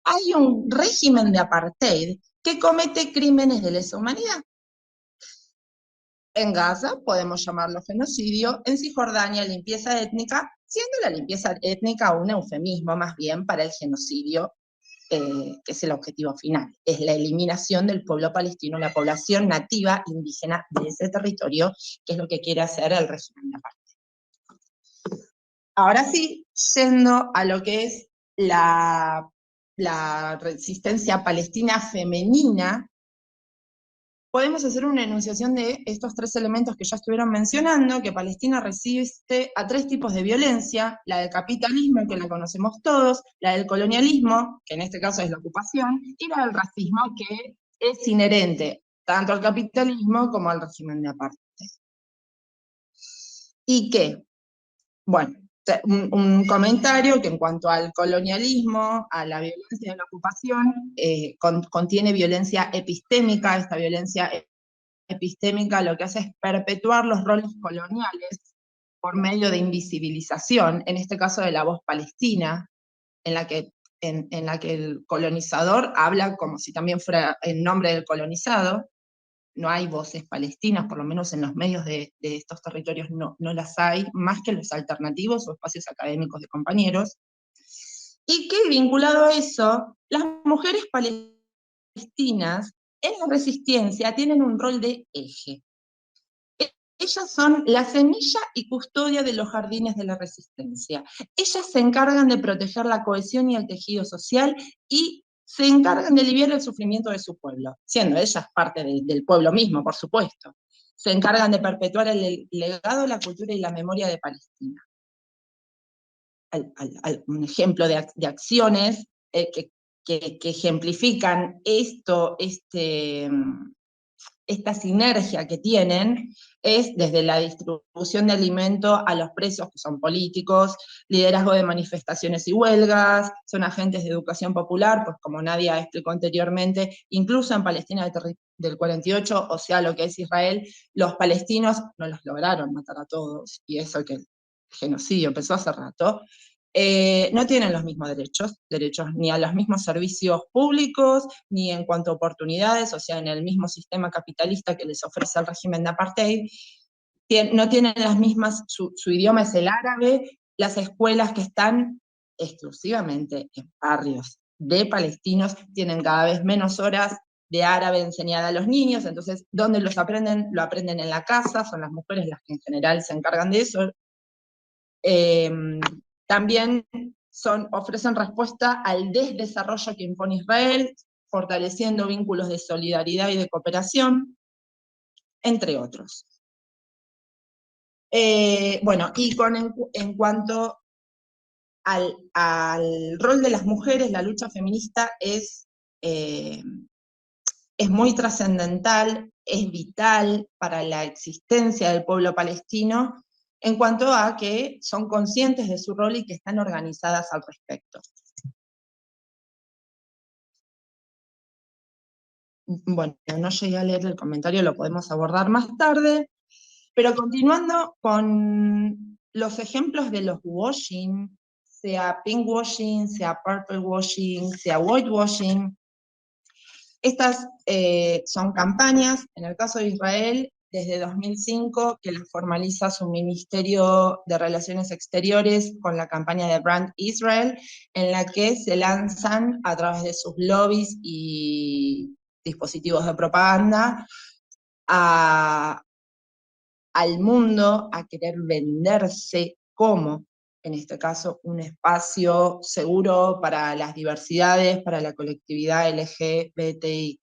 hay un régimen de apartheid que comete crímenes de lesa humanidad. En Gaza podemos llamarlo genocidio, en Cisjordania limpieza étnica, siendo la limpieza étnica un eufemismo más bien para el genocidio, que es el objetivo final. Es la eliminación del pueblo palestino, la población nativa indígena de ese territorio, que es lo que quiere hacer el régimen de apartheid. Ahora sí, yendo a lo que es la resistencia palestina femenina, podemos hacer una enunciación de estos 3 elementos que ya estuvieron mencionando, que Palestina resiste a 3 tipos de violencia: la del capitalismo, que la conocemos todos, la del colonialismo, que en este caso es la ocupación, y la del racismo, que es inherente tanto al capitalismo como al régimen de apartheid. ¿Y qué? Bueno, un comentario que en cuanto al colonialismo, a la violencia de la ocupación, contiene violencia epistémica. Esta violencia epistémica lo que hace es perpetuar los roles coloniales por medio de invisibilización, en este caso de la voz palestina, en la que el colonizador habla como si también fuera en nombre del colonizado. No hay voces palestinas, por lo menos en los medios de estos territorios no las hay, más que los alternativos o espacios académicos de compañeros. Y que vinculado a eso, las mujeres palestinas en la resistencia tienen un rol de eje. Ellas son la semilla y custodia de los jardines de la resistencia. Ellas se encargan de proteger la cohesión y el tejido social, y se encargan de aliviar el sufrimiento de su pueblo, siendo ellas parte del pueblo mismo, por supuesto. Se encargan de perpetuar el legado, la cultura y la memoria de Palestina. Un ejemplo de acciones que ejemplifican esta sinergia que tienen es desde la distribución de alimento a los presos, que son políticos, liderazgo de manifestaciones y huelgas, son agentes de educación popular, pues como Nadia explicó anteriormente, incluso en Palestina del 48, o sea, lo que es Israel, los palestinos no los lograron matar a todos, y eso que el genocidio empezó hace rato, no tienen los mismos derechos ni a los mismos servicios públicos, ni en cuanto a oportunidades, o sea, en el mismo sistema capitalista que les ofrece el régimen de apartheid, no tienen las mismas, su idioma es el árabe, las escuelas que están exclusivamente en barrios de palestinos tienen cada vez menos horas de árabe enseñada a los niños, entonces, ¿dónde los aprenden? Lo aprenden en la casa, son las mujeres las que en general se encargan de eso. También ofrecen respuesta al desdesarrollo que impone Israel, fortaleciendo vínculos de solidaridad y de cooperación, entre otros. Bueno, y en cuanto al rol de las mujeres, la lucha feminista es muy trascendental, es vital para la existencia del pueblo palestino, en cuanto a que son conscientes de su rol y que están organizadas al respecto. Bueno, no llegué a leer el comentario, lo podemos abordar más tarde, pero continuando con los ejemplos de los washing, sea pink washing, sea purple washing, sea white washing, estas son campañas, en el caso de Israel, desde 2005, que las formaliza su Ministerio de Relaciones Exteriores con la campaña de Brand Israel, en la que se lanzan a través de sus lobbies y dispositivos de propaganda al mundo a querer venderse como, en este caso, un espacio seguro para las diversidades, para la colectividad LGBTIQ+,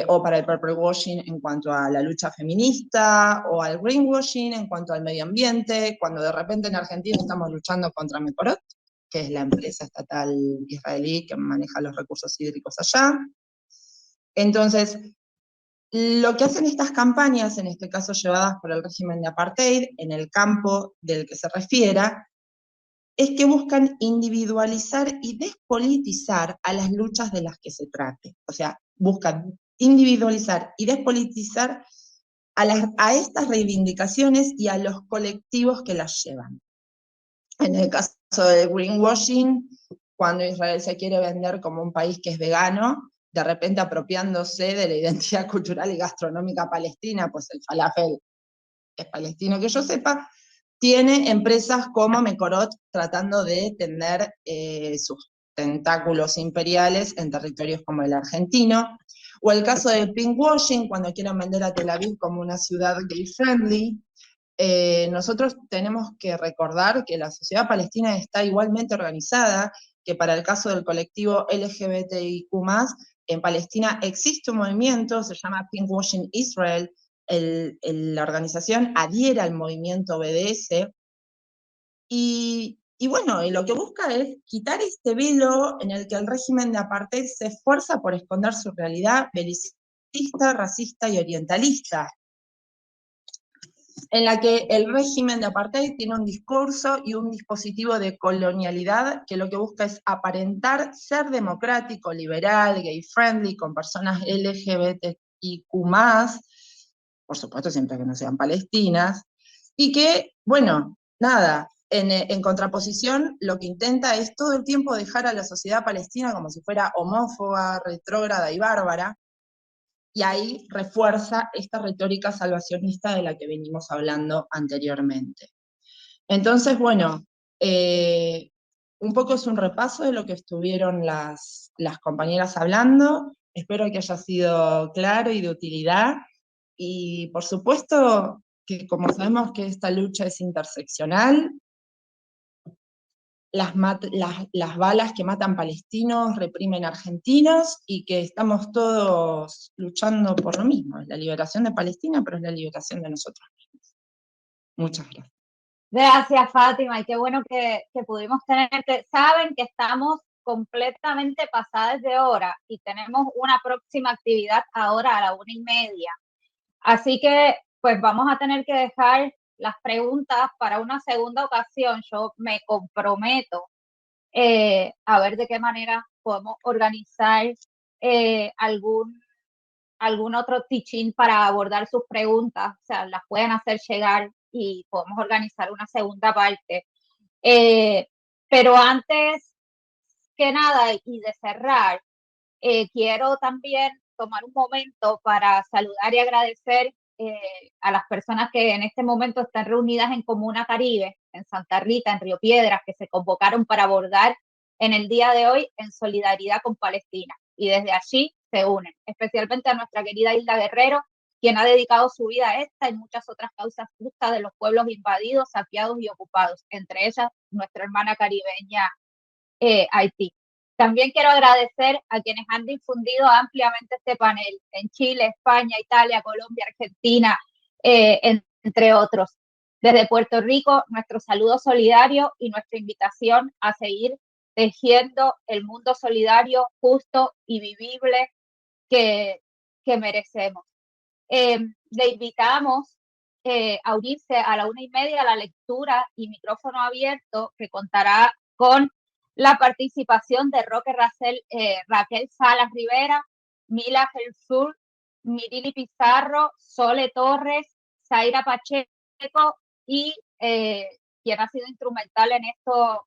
o para el purple washing en cuanto a la lucha feminista, o al greenwashing en cuanto al medio ambiente, cuando de repente en Argentina estamos luchando contra Mekorot, que es la empresa estatal israelí que maneja los recursos hídricos allá. Entonces, lo que hacen estas campañas, en este caso llevadas por el régimen de apartheid, en el campo del que se refiera, es que buscan individualizar y despolitizar a las luchas de las que se trate. O sea, buscan individualizar y despolitizar a estas reivindicaciones y a los colectivos que las llevan. En el caso del greenwashing, cuando Israel se quiere vender como un país que es vegano, de repente apropiándose de la identidad cultural y gastronómica palestina, pues el falafel es palestino que yo sepa, tiene empresas como Mekorot tratando de tender sus tentáculos imperiales en territorios como el argentino, o el caso del pinkwashing, cuando quieren vender a Tel Aviv como una ciudad gay-friendly. Nosotros tenemos que recordar que la sociedad palestina está igualmente organizada, que para el caso del colectivo LGBTIQ+, en Palestina existe un movimiento, se llama Pinkwashing Israel, la organización adhiere al movimiento BDS, y bueno, y lo que busca es quitar este velo en el que el régimen de apartheid se esfuerza por esconder su realidad belicista, racista y orientalista, en la que el régimen de apartheid tiene un discurso y un dispositivo de colonialidad que lo que busca es aparentar ser democrático, liberal, gay-friendly, con personas LGBTIQ+, por supuesto siempre que no sean palestinas, y que, bueno, nada, en contraposición lo que intenta es todo el tiempo dejar a la sociedad palestina como si fuera homófoba, retrógrada y bárbara, y ahí refuerza esta retórica salvacionista de la que venimos hablando anteriormente. Entonces, bueno, un poco es un repaso de lo que estuvieron las compañeras hablando, espero que haya sido claro y de utilidad, y por supuesto que como sabemos que esta lucha es interseccional, las balas que matan palestinos reprimen argentinos, y que estamos todos luchando por lo mismo, es la liberación de Palestina, pero es la liberación de nosotros mismos. Muchas gracias. Gracias, Fátima, y qué bueno que pudimos tenerte. Saben que estamos completamente pasadas de hora y tenemos una próxima actividad ahora a la 1:30. Así que pues vamos a tener que dejar las preguntas para una segunda ocasión. Yo me comprometo a ver de qué manera podemos organizar algún otro teaching para abordar sus preguntas. O sea, las pueden hacer llegar y podemos organizar una segunda parte. Pero antes que nada y de cerrar, quiero también tomar un momento para saludar y agradecer a las personas que en este momento están reunidas en Comuna Caribe, en Santa Rita, en Río Piedras, que se convocaron para abordar en el día de hoy en solidaridad con Palestina. Y desde allí se unen, especialmente a nuestra querida Hilda Guerrero, quien ha dedicado su vida a esta y muchas otras causas justas de los pueblos invadidos, saqueados y ocupados, entre ellas nuestra hermana caribeña Haití. También quiero agradecer a quienes han difundido ampliamente este panel en Chile, España, Italia, Colombia, Argentina, entre otros. Desde Puerto Rico, nuestro saludo solidario y nuestra invitación a seguir tejiendo el mundo solidario, justo y vivible que merecemos. Le invitamos a unirse a la 1:30 a la lectura y micrófono abierto, que contará con la participación de Raquel Salas Rivera, Mila Gelsur, Mirili Pizarro, Sole Torres, Zaira Pacheco y quien ha sido instrumental en esto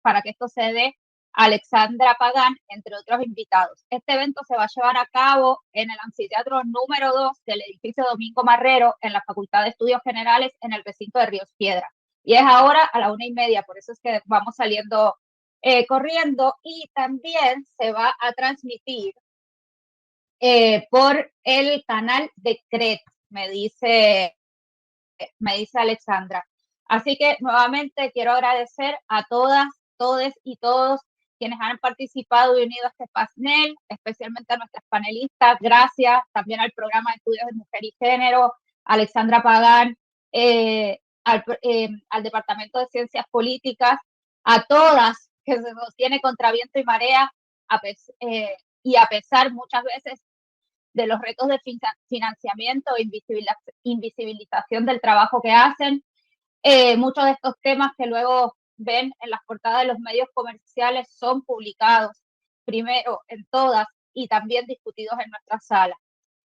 para que esto se dé, Alexandra Pagán, entre otros invitados. Este evento se va a llevar a cabo en el anfiteatro número 2 del edificio Domingo Marrero, en la Facultad de Estudios Generales, en el recinto de Ríos Piedras. Y es ahora a la 1:30, por eso es que vamos saliendo corriendo. Y también se va a transmitir por el canal de CRET, me dice Alexandra. Así que nuevamente quiero agradecer a todas, todes y todos quienes han participado y unido a este panel, especialmente a nuestras panelistas. Gracias también al programa de estudios de mujer y género, Alexandra Pagán, al Departamento de Ciencias Políticas, a todas que se sostiene contra viento y marea, y a pesar muchas veces de los retos de financiamiento e invisibilización del trabajo que hacen. Muchos de estos temas que luego ven en las portadas de los medios comerciales son publicados primero en todas y también discutidos en nuestra sala.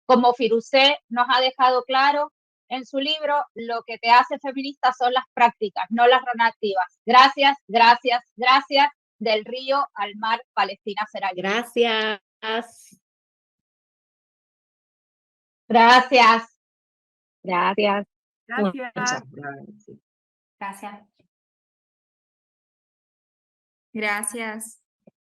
Como Firuzé nos ha dejado claro en su libro, lo que te hace feminista son las prácticas, no las normativas. Gracias, gracias, gracias. Del río al mar, Palestina será libre. Gracias. Gracias. Gracias. Gracias. Muchas gracias. Gracias. Gracias.